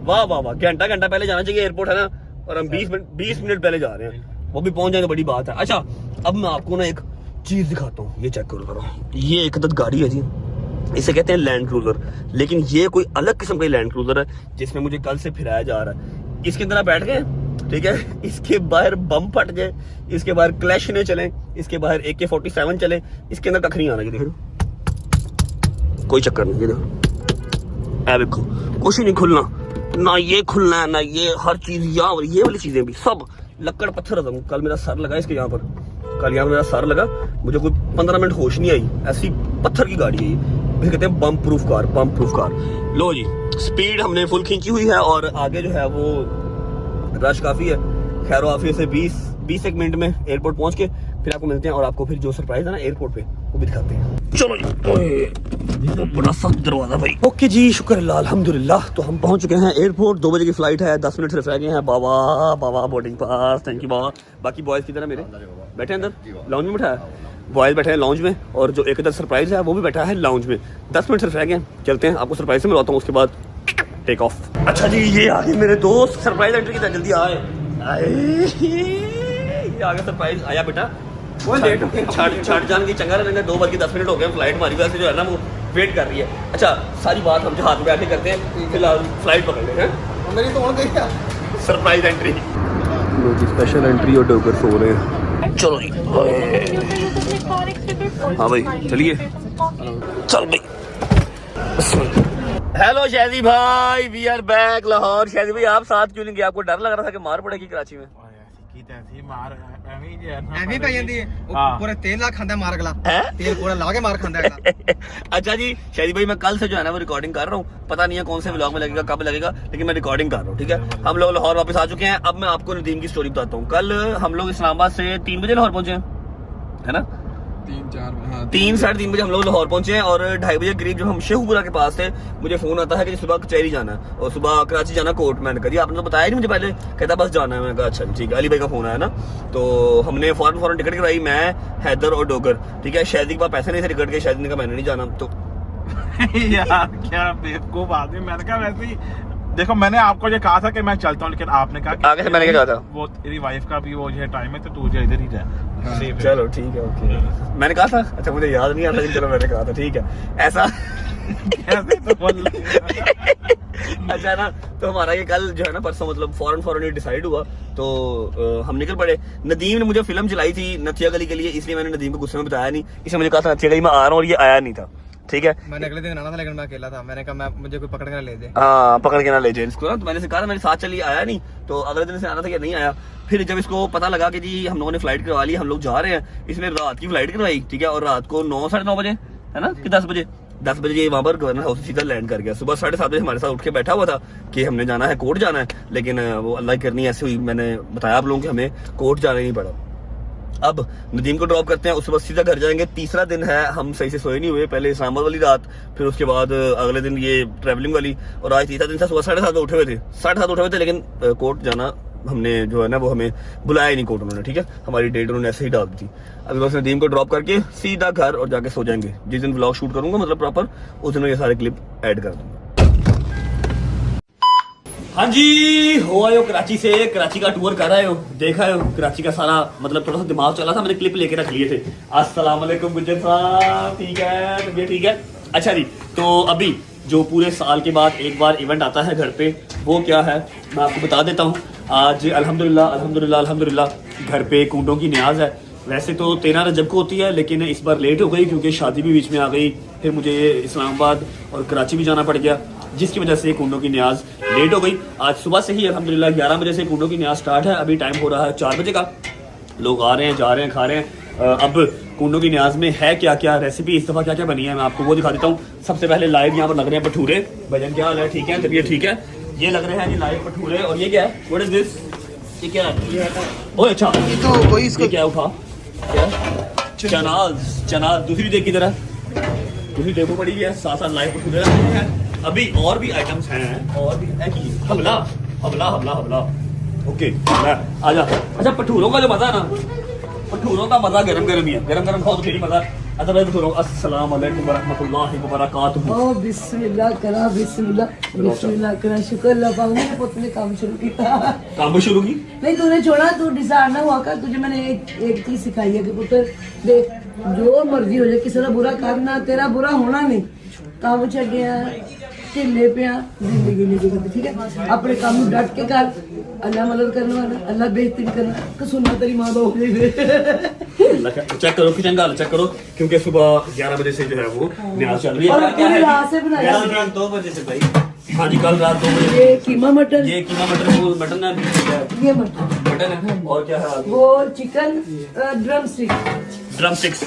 वाह वाह वाह। घंटा पहले जाना चाहिए एयरपोर्ट, है ना, और हम 20 मिनट पहले जा रहे हैं, वो भी पहुंच जाए तो बड़ी बात है। अच्छा, अब मैं आपको ना एक चीज दिखाता हूँ, ये चेक करो। ये एक अदद गाड़ी है जी, इसे कहते हैं लैंड क्रूजर, लेकिन ये कोई अलग किस्म का लैंड क्रूजर है जिसमें मुझे कल से फिराया जा रहा है। इसके अंदर आप बैठ गए, ठीक है, इसके बाहर बम फट गए, इसके बाहर क्लैश ने चले, इसके बाहर AK-47 चले, इसके अंदर कख नहीं आना। ये देखो, कोई चक्कर नहीं, ये देखो, ऐ देखो, कुछ ही नहीं खुलना, ना ये खुलना है ना ये, हर चीज यहाँ, ये वाली चीजें भी सब लक्कड़ पत्थर। कल मेरा सर लगा इसके यहाँ पर, कल यहाँ मेरा सर लगा, मुझे कोई 15 मिनट होश नहीं आई, ऐसी पत्थर की गाड़ी है ये। फिर कहते हैं बम प्रूफ कार, बम प्रूफ कार। लो जी, स्पीड हमने फुल खींची हुई है और आगे जो है वो रश काफी है। खैर आफियत से 20 एक मिनट में एयरपोर्ट पहुंच के फिर आपको मिलते हैं और आपको फिर जो सरप्राइज है ना एयरपोर्ट पे वो भी दिखाते हैं। चलो जी, तो बड़ा सख्त दरवाजा भाई। ओके जी, शुक्र अल्लाह, अल्हम्दुलिल्लाह। तो हम पहुंच चुके हैं एयरपोर्ट, 2 बजे की फ्लाइट है, 10 मिनट सिर्फ रह गए हैं। बाबा बोर्डिंग पास, थैंक यू बाबा। बाकी बॉयज की तरह मेरे बैठे अंदर लाउंज में बैठा है, बॉयज बैठे हैं लाउंज में, और जो एक अदर सरप्राइज है वो भी बैठा है लाउंज में। 10 मिनट सिर्फ रह गए, चलते हैं, आपको सरप्राइज से मिलवाता हूँ, उसके बाद टेक ऑफ। अच्छा जी, ये आगे मेरे दोस्त, सरप्राइज एंट्री की तरह जल्दी आए, ये आगे सरप्राइज आया बेटा। छाट जान की चंगा रहेंगे, 2 बज के 10 मिनट हो गए, फ्लाइट हमारी वजह से जो है ना वो वेट कर रही है। अच्छा, सारी बात हम जहाज में बैठे करते हैं, फिलहाल फ्लाइट पकड़ लेते हैं। मेरी तो हो गई क्या सरप्राइज एंट्री, स्पेशल एंट्री और डोगर सो रहे हैं। चलो जी, हाँ भाई चलिए, चल भाई। हेलो शहजी भाई, वी आर बैक लाहौर। शहजी भाई आप साथ क्यों नहीं गए? आपको डर लग रहा था कि मार पड़ेगी कराची में? पूरा तेल ला खांदा मार गला, तेल पूरा लाके मार खांदा है। अच्छा जी शहजी भाई, मैं कल से जो है ना वो रिकॉर्डिंग कर रहा हूँ, पता नहीं है कौन से व्लॉग में लगेगा, कब लगेगा, लेकिन मैं रिकॉर्डिंग कर रहा हूँ, ठीक है। हम लोग लाहौर वापस आ चुके हैं। अब मैं आपको नदीम की स्टोरी बताता हूँ। कल हम लोग इस्लामाबाद से 3 बजे लाहौर पहुंचे हैं, है ना, 3 साढ़े 3 बजे हम लोग लाहौर पहुंचे हैं और 2:30 बजे करीब जब हम शेखुपुरा के पास थे, मुझे फोन आता है कि सुबह कचहरी जाना है और सुबह कराची जाना कोर्ट। मैंने कहा आपने तो बताया नहीं मुझे पहले, कहता बस जाना है। मैंने कहा अच्छा ठीक है, अली भाई का फोन आया ना, तो हमने फौरन टिकट करवाई, मैं, हैदर और डोगर, ठीक है। शायद के पास पैसे नहीं थे टिकट के, शायद ने कहा मैंने नहीं जाना। तो यार क्या बेवकूफ आदमी, मैंने कहा वैसे ही देखो, मैंने आपको ये कहा था कि मैं चलता हूँ, लेकिन आपने कहा कि आगे से मैंने क्या कहा था, वो तेरी वाइफ का भी वो जो टाइम है तो तू जो इधर ही जा। चलो ठीक है, ओके। मैंने कहा था, अच्छा मुझे याद नहीं आता, लेकिन चलो मैंने कहा था, ठीक है, ऐसा अच्छा ना। तो हमारा ये कल जो है ना परसों मतलब फौरन ये डिसाइड हुआ, तो हम निकल पड़े। नदीम ने मुझे फिल्म चलाई थी नथिया गली के लिए, इसलिए मैंने नदीम को गुस्से में बताया नहीं। इसने मुझे कहा था नथिया गली में आ रहा हूँ और ये आया नहीं था, ठीक है। मैंने अगले दिन आना था लेकिन मैं अकेला था, मैंने कहा मुझे कोई पकड़ के ना ले दे। हाँ, पकड़ के ना ले जाए इसको ना, तो मैंने कहा था मेरे साथ चलिए, आया नहीं, तो अगले दिन से आना था कि नहीं आया। फिर जब इसको पता लगा कि जी हम लोगों ने फ्लाइट करवा ली, हम लोग जा रहे हैं, इसने रात की फ्लाइट करवाई, ठीक है, और रात को 9 साढ़े 9 बजे, है ना, कि 10 बजे ये वहाँ पर गवर्नर हाउस सीधा लैंड कर गया। सुबह 7:30 बजे हमारे साथ उठ के बैठा हुआ था कि हमने जाना है, कोर्ट जाना है, लेकिन वो अल्लाह की करनी ऐसे हुई, मैंने बताया आप लोगों कि हमें कोर्ट जाना नहीं पड़ा। अब नदीम को ड्रॉप करते हैं, उसके बाद सीधा घर जाएंगे। तीसरा दिन है, हम सही से सोए नहीं हुए, पहले इस्लामाबाद वाली रात, फिर उसके बाद अगले दिन ये ट्रैवलिंग वाली, और आज तीसरा दिन था। सुबह 7:30 उठे हुए थे, 7:30 उठे हुए थे, लेकिन कोर्ट जाना हमने जो है ना वो हमें बुलाया ही नहीं कोर्ट उन्होंने, ठीक है, हमारी डेट उन्होंने ऐसे ही डाल दी थी। अभी बस नदीम को ड्रॉप करके सीधा घर और जाके सो जाएंगे। जिस दिन व्लॉग शूट करूंगा मतलब प्रॉपर, उस दिन ये सारे क्लिप ऐड कर दूंगा। हाँ जी, हो आए हो कराची से, कराची का टूर कर आए हो, देखा है कराची का सारा, मतलब थोड़ा सा दिमाग चला था, मैंने क्लिप लेके रख लिए थे। अस्सलाम वालेकुम गुज्जर साहब, ठीक है, तबीयत ठीक है? अच्छा जी, तो अभी जो पूरे साल के बाद एक बार इवेंट आता है घर पे, वो क्या है मैं आपको बता देता हूँ। आज अल्हम्दुलिल्लाह घर पे कूटों की न्याज है। वैसे तो 13 रजब को होती है, लेकिन इस बार लेट हो गई क्योंकि शादी भी बीच में आ गई, फिर मुझे इस्लामाबाद और कराची भी जाना पड़ गया। जिसकी वजह से कुंडों की न्याज लेट हो गई। आज सुबह से ही अल्हम्दुलिल्लाह 11 बजे से कुंडों की न्याज स्टार्ट है। अभी टाइम हो रहा है 4 बजे का। लोग आ रहे हैं, जा रहे हैं, खा रहे हैं। अब कुंडों की न्याज में है क्या क्या रेसिपी, इस दफ़ा क्या क्या बनी है, मैं आपको वो दिखा देता हूँ। सबसे पहले लाइव यहाँ पर लग रहे हैं भटूरे। भजन क्या हाल है? ठीक है, तबीयत ठीक है? ये लग रहे हैं जी लाइव भटूरे। और ये क्या है? What is this? ये क्या है? ओह अच्छा, ये तो वही इसको ये क्या उठा? क्या? चनाज दूसरी देख की तरह, दूसरी देखो पड़ी है। साथ साथ लाइव भटूरे रखे हैं। अभी और भी आइटम्स हैं, और भी है कि हमला हमला हमला हमला। ओके आजा। अच्छा, भटूरों का जो मजा है ना, भटूरों का मजा गरम गरम ही है। गरम गरम खाओ तो फिर ही मजा। अदरवाइज भटूरों। अस्सलाम वालेकुम वरहमतुल्लाहि वबरकातुहू। ओ बिस्मिल्लाह करा, बिस्मिल्लाह करा। शुक्र अल्लाह पाक ने पुत ने काम शुरू किया। काम शुरू की? नहीं तूने छोड़ा, तू डिसाइड ना हुआ कर। तुझे मैंने एक चीज सिखाई है कि पुत्र देख, जो मर्जी हो जाए, किसी का बुरा करना, तेरा बुरा होना नहीं। काम छड़ गया, ढिले पिया, जिंदगी नहीं गुजरती। ठीक है, अपने काम में डट के कर। अल्लाह मदद करने वाला, अल्लाह बेहतरीन करना। कसुन्ना तेरी माँ बाप चेक करो किचन का, चेक करो, क्योंकि सुबह 11 बजे से जो है वो न्याज चल रही है। और पूरी रात से बनाया। 2 बजे से भाई। हाँ जी, कल रात 2 बजे। ये कीमा मटन, ये कीमा मटन है, ये मटन है। और क्या है? वो चिकन ड्रम स्टिक्स।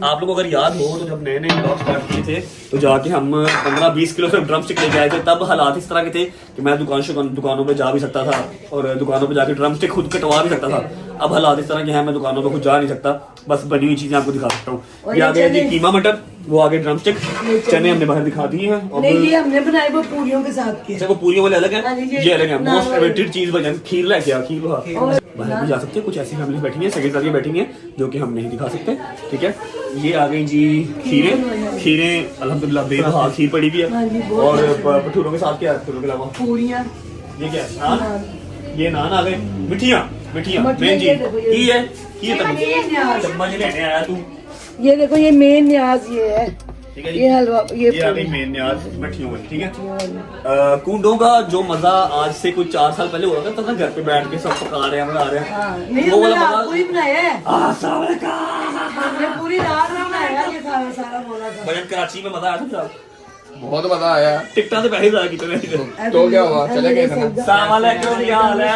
आप लोगों को अगर याद हो तो जब नए नए ब्लॉग स्टार्ट किए थे तो जाके हम 15-20 किलो से ड्रम स्टिक लेके आए थे। तब हालात इस तरह के थे कि मैं दुकानों पे जा भी सकता था और दुकानों पे जाके ड्रम स्टिक खुद कटवा भी सकता था। अब हालात इस तरह के हैं, मैं दुकानों पे खुद जा नहीं सकता, बस बनी हुई चीजें आपको दिखा सकता हूँ। ये आगे जी कीमा मटन, वो आगे ड्रम स्टिक, चने हमने बाहर दिखा दिए हैं। नहीं, ये हमने बनाए वो पूरियों के साथ के। अच्छा, वो पूरियों वाले अलग हाँ है, जी, ये अलग है। नान मोस्ट वाले। फेवरेट चीज बन खीर लेके आ, खीर बाहर भी जा सकते हैं। कुछ ऐसी फैमिली बैठी है, सेकंड साथ बैठी है, जो कि हम नहीं दिखा सकते। ठीक है, ये आ गई जी खीरें अल्हम्दुलिल्लाह बेबहा खीर पड़ी भी हाँ जी, है। बहुत और भटूरों के साथ क्या है? भटूरों के अलावा पूरियां, ये क्या है? नान। ये नान आ गए। मिठियाँ मेन ये चीज देखो, की है। ये मेन न्याज। चम्मच लेने आया तू। ये देखो, ये मेन न्याज ये है। ठीक है जी, ये हलवा, ये आ गई मेन न्याज मठियों में। ठीक है, कुंडों का जो मजा आज से कुछ 4 साल पहले हो रहा था ना, घर पे बैठ के सब पका रहे हैं, मजा आ रहा है। नहीं, वो वाला हमने मजा। पूरी बनाया है। अस्सलाम वालेकुम। हमने पूरी रात में बनाया ये सारा बोला था। भजन कराची में मजा आया था साहब। बहुत मजा आया। टिकटा से पैसे ज्यादा कितने? तो क्या हुआ? चले गए थे ना। अस्सलाम वालेकुम, क्या हाल है?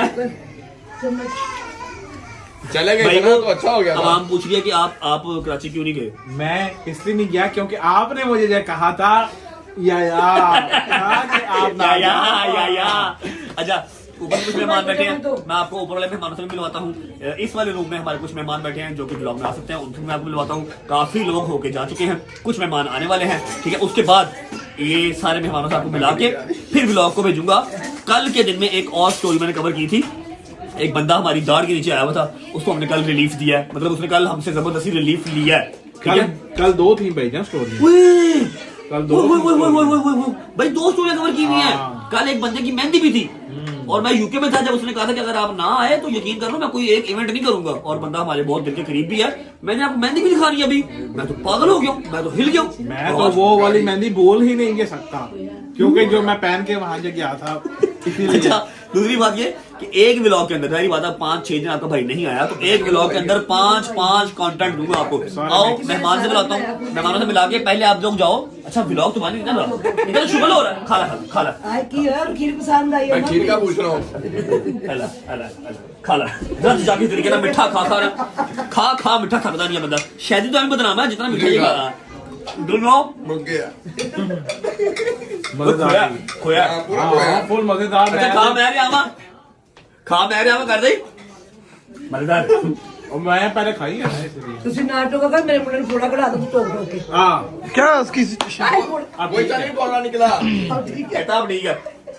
चले गए भाई थे ना, तो अच्छा हो गया अब था। हम पूछ लिया कि आप कराची क्यों नहीं गए? मैं इसलिए नहीं गया क्योंकि आपने मुझे जो कहा था आप ना या अच्छा, ऊपर कुछ मेहमान बैठे हैं, मैं आपको ऊपर वाले मेहमानों से भी मिलवाता हूँ। इस वाले रूम में हमारे कुछ मेहमान बैठे हैं जो कि ब्लॉग में आ सकते हैं, उनसे मैं आपको मिलवाता हूँ। काफी लोग होके जा चुके हैं, कुछ मेहमान आने वाले हैं। ठीक है, उसके बाद ये सारे मेहमानों से आपको मिला के फिर ब्लॉग को भेजूंगा। कल के दिन में एक और स्टोरी मैंने कवर की थी। एक बंदा हमारी दाढ़ के नीचे आया हुआ था, उसको हमने कल रिलीफ दिया है। मतलब उसने कल हमसे जबरदस्ती रिलीफ लिया है। ठीक है, कल 2 थी भाई स्टोरी। कल 2 भाई 2 स्टोरियां कवर की हुई है। हाँ। कल एक बंदे की मेहंदी भी थी और मैं यूके में था जब उसने कहा था कि अगर आप ना आए तो यकीन कर लो मैं कोई एक इवेंट नहीं करूंगा। और बंदा हमारे बहुत दिल के करीब भी है। मैंने आपको मेहंदी भी दिखानी है अभी। मैं तो पागल हो गया हूँ, मैं तो हिल गया हूँ। मैं तो वो वाली मेहंदी बोल ही नहीं के सकता क्योंकि जो मैं पहन के वहां जो गया था इसीलिए। अच्छा, दूसरी बात ये कि एक व्लॉग के अंदर सारी बात है 5-6 दिन आपका भाई नहीं आया तो एक व्लॉग के अंदर 5 कंटेंट दूंगा आपको। आओ मेहमान से मिलाता हूँ, मेहमानों से मिला के पहले आप लोग जाओ। अच्छा, व्लॉग तुम्हारी नहीं ना, इधर शुगर हो रहा है। खाला आए की है, खीर पसंद आई है मैं ना? खीर का पूछ रहा हूँ। खाला जब जाके तरीके ना मिठा खा मिठा खाता नहीं है बंदा। शायद तो हमें बदनाम है जितना मिठा ये खा रहा है। दोनों रुक गया। खोया फुल मजेदार। अच्छा, खा मैं रहा आवा कर दे मजेदार। और मैं पहले खाई है ना इसलिए। ਤੁਸੀਂ ਨਾਟਕ ਕਰ ਮੇਰੇ ਮੁੰਡੇ ਨੂੰ ਥੋੜਾ ਕਢਾ ਦੋ ਟੋਕ ਟੋਕ ਕੇ हाँ क्या उसकी कोई चने बोलना निकला। कहता अब ठीक है।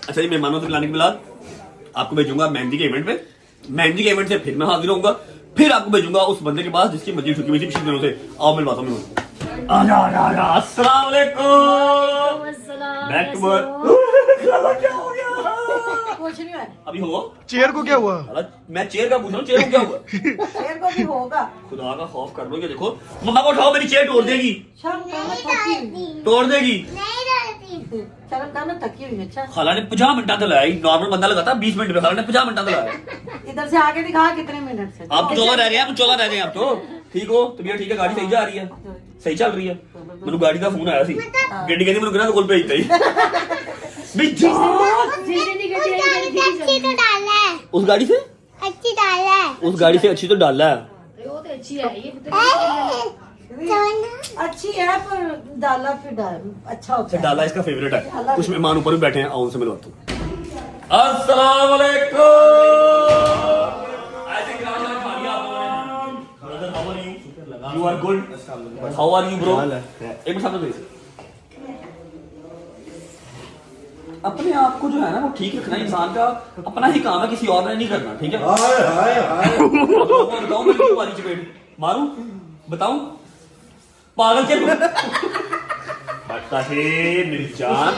अच्छा जी, मेहमानों से मिलाने के बाद आपको भेजूंगा मेहंदी के इवेंट पे। मेहंदी के इवेंट से फिर मैं हाजिर होऊंगा, फिर आपको भेजूंगा उस बंदे के पास जिसकी मस्जिद छुट्टी हुई थी पिछले दिनों से। आओ मिलवाता हूँ मैं। अस्सलाम वालेकुम। Back to work. क्या हो गया? ਕੁਛ ਨਹੀਂ ਹੋਇਆ अभी हो चेयर को क्या हुआ? मैं चेयर का पूछ रहा हूँ, चेयर को क्या हुआ? ਫੇਰ ਕੋ ਵੀ ਹੋਗਾ खुदा का खौफ कर लो। ये देखो, मम्मा को उठाओ, मेरी चेयर तोड़ देगी। ਸ਼ਰਮ ਕਰਨਾ ਥੱਕੀ तोड़ देगी। ਸ਼ਰਮ ਕਰਨਾ थकी हुई है। अच्छा, खाला ने 50 मिनट तो लगाया। नॉर्मल बंदा लगाता 20 मिनट में, खाला ने 50 मिनट तो लगाया। इधर से आके दिखा कितने मिनट से। आप 14 रह गए, आप 14 रह गए। आप तो ठीक हो, तबीयत ठीक है, गाड़ी सही जा रही है, सही चल रही है। मैंने गाड़ी का फोन आया सी, गड्डी कहती मैंने कोल भेजता ही। भी जा अच्छी तो डाला है, उस गाड़ी से अच्छी डाला है। उस गाड़ी से अच्छी तो डाला है। अच्छी है पर डाला फिर अच्छा होता है। डाला इसका फेवरेट है। कुछ मेहमान ऊपर भी बैठे हैं, आओ उनसे मिलवाता हूँ। अस्सलाम वालेकुम। You are good. How are you, bro? एक मिनट सामने देखिए। अपने आप को जो है ना वो ठीक रखना इंसान का अपना ही काम है, किसी और ने नहीं करना, ठीक है? बताओ मैं क्यों मारी चपेट मारूं? बताऊं? पागल क्या मेरी जान।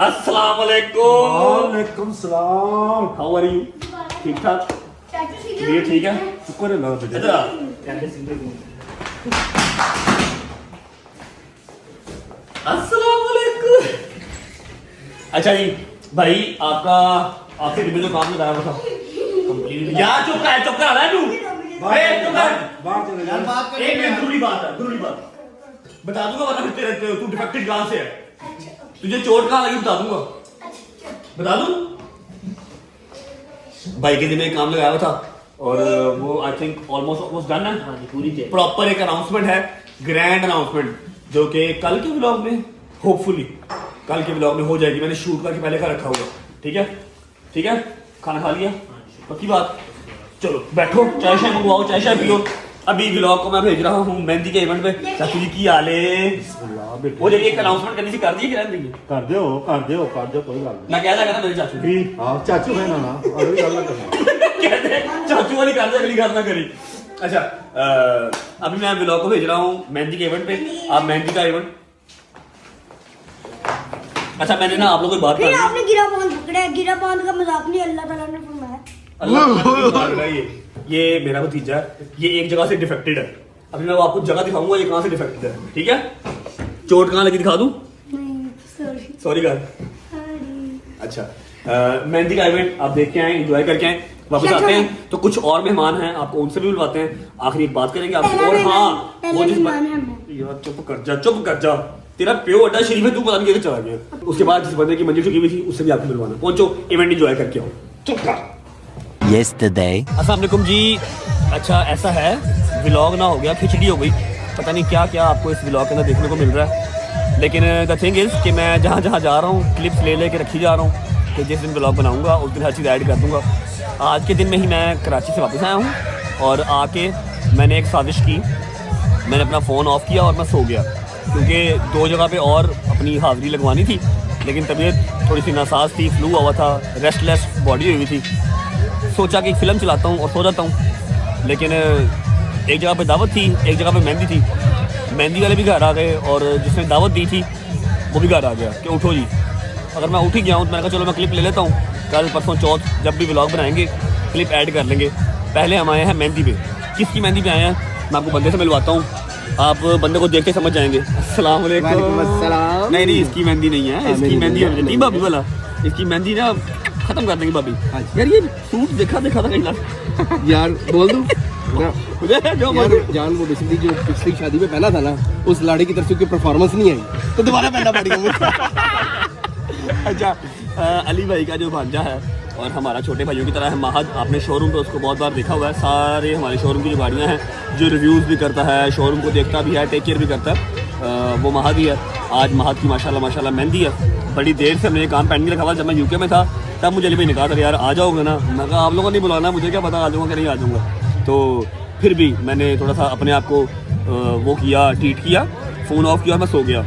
अस्सलाम वालेकुम सलाम। How are you? ठीक ठाक? ये ठीक है, शुक्र है अल्लाह का। अस्सलाम वालेकुम। अच्छा जी भाई, आपके दिन में जो काम लगाया हुआ था कंप्लीट। यार चुप कर रहा है तू। एक मिनट, जरूरी बात बता दूंगा, वरना फिर तू डिफेक्टेड कहां से है, तुझे चोट कहां लगी बता दूंगा। बता दूं? भाई के दिन में काम लगाया हुआ था और वो आई थिंक ऑलमोस्ट डन है। पूरी प्रॉपर एक अनाउंसमेंट है, ग्रैंड अनाउंसमेंट, जो कि कल के व्लॉग में होपफुली कल के व्लॉग में हो जाएगी। मैंने शूट करके पहले का रखा हुआ। ठीक है, खाना खा लिया, पक्की बात। चलो बैठो, चाय शाय मंगवाओ, चाय शाय पियो। अभी व्लॉग को मैं भेज रहा हूँ मेहंदी के इवेंट पे। चाचू जी की हाल है? वो जब एक अनाउंसमेंट करनी थी, कर दी कि रहने देंगे? कर दो कोई गल मैं कह रहा था मेरे चाचू नहीं। हां चाचू है ना अगली गल ना करना। कहते चाचू वाली कर दे, अगली गल ना करी। अच्छा अभी मैं व्लॉग को भेज रहा हूँ मेहंदी के इवेंट पे। आप मेहंदी का इवेंट, अच्छा मैंने ना आप लोगों को बात फिर आपने गिरा बांध पकड़ा है। गिरा बांध का मजाक नहीं अल्लाह ताला ने फरमाया। ये मेरा भतीजा है, ये एक जगह से डिफेक्टेड है। अभी मैं आपको जगह दिखाऊंगा ये कहां से डिफेक्टेड है, ठीक है? चोट कहां लगी दिखा दूं? नहीं सॉरी कर। अच्छा मेहंदी का इवेंट आप देख के आए, एंजॉय करके आए, वापस आते हैं तो कुछ और मेहमान हैं, आपको उनसे भी बुलवाते हैं। आखिरी एक बात करेंगे आपसे। और हाँ वो जिस यार चुप कर जा, तेरा प्यो अड्डा शरीफ है, तू पता नहीं कैसे चला गया। उसके बाद जिस बंदे की मंजिल चुकी हुई थी उससे भी आपको मिलवाना। पहुंचो, इवेंट एंजॉय करके आओ। चुप कर। अस्सलाम वालेकुम जी। अच्छा ऐसा है, व्लॉग ना हो गया, खिचड़ी हो गई, पता नहीं क्या क्या आपको इस व्लॉग के अंदर देखने को मिल रहा है। लेकिन द थिंग इज़ कि मैं जहाँ जहाँ जा रहा हूँ क्लिप्स ले के रखी जा रहा हूँ कि जिस दिन व्लॉग बनाऊँगा उस दिन हर चीज़ ऐड कर दूँगा। आज के दिन में ही मैं कराची से वापस आया हूँ और आके मैंने एक साजिश की। मैंने अपना फ़ोन ऑफ किया और मैं सो गया, क्योंकि 2 जगह पे और अपनी हाज़िरी लगवानी थी, लेकिन तबीयत थोड़ी सी नासाज थी, फ्लू हुआ था, रेस्टलेस बॉडी हुई थी। सोचा कि एक फ़िल्म चलाता हूँ और सो जाता हूँ। लेकिन एक जगह पे दावत थी, एक जगह पे मेहंदी थी। मेहंदी वाले भी घर आ गए और जिसने दावत दी थी वो भी घर आ गया कि उठो जी। अगर मैं उठ ही गया हूँ तो मैंने कहा चलो मैं क्लिप ले लेता हूँ, कल परसों चौथ जब भी व्लॉग बनाएंगे क्लिप ऐड कर लेंगे। पहले हम आए हैं मेहंदी पे। किसकी मेहंदी पे आए हैं मैं आपको बंदे से मिलवाता हूँ, आप बंदे को देख के समझ जाएंगे। अस्सलाम वालेकुम। नहीं इसकी मेहंदी नहीं है, इसकी मेहंदी है भाभी वाला। इसकी मेहंदी ना खत्म कर देंगे भाभी। यार ये सूट देखा था कहीं ना यार बोल दूं जो जान वो बेसिकली जो पिछली शादी में पहना था ना, उस लाड़ी की तरफ से उसकी परफॉर्मेंस नहीं आई तो दोबारा पहनना पड़ेगा मुझे। अच्छा अली भाई का जो भांजा है और हमारा छोटे भाइयों की तरह है महद, आपने शोरूम पे उसको बहुत बार देखा हुआ है। सारे हमारे शोरूम की जो गाड़ियाँ हैं, जो रिव्यूज़ भी करता है, शोरूम को देखता भी है, टेक केयर भी करता है, वो महद ही है। आज महद की माशाल्लाह मेहंदी है। बड़ी देर से मैंने काम पेंडिंग रखा हुआ। जब मैं यूके में था तब मुझे अली भाई ने कहा था यार आ जाओगे ना, मैं कहा आप लोगों ने बुलाना, मुझे क्या पता आ जाऊँगा कि नहीं आ जाऊँगा। तो फिर भी मैंने थोड़ा सा अपने आप को वो किया, ट्रीट किया, फ़ोन ऑफ किया और मैं सो गया।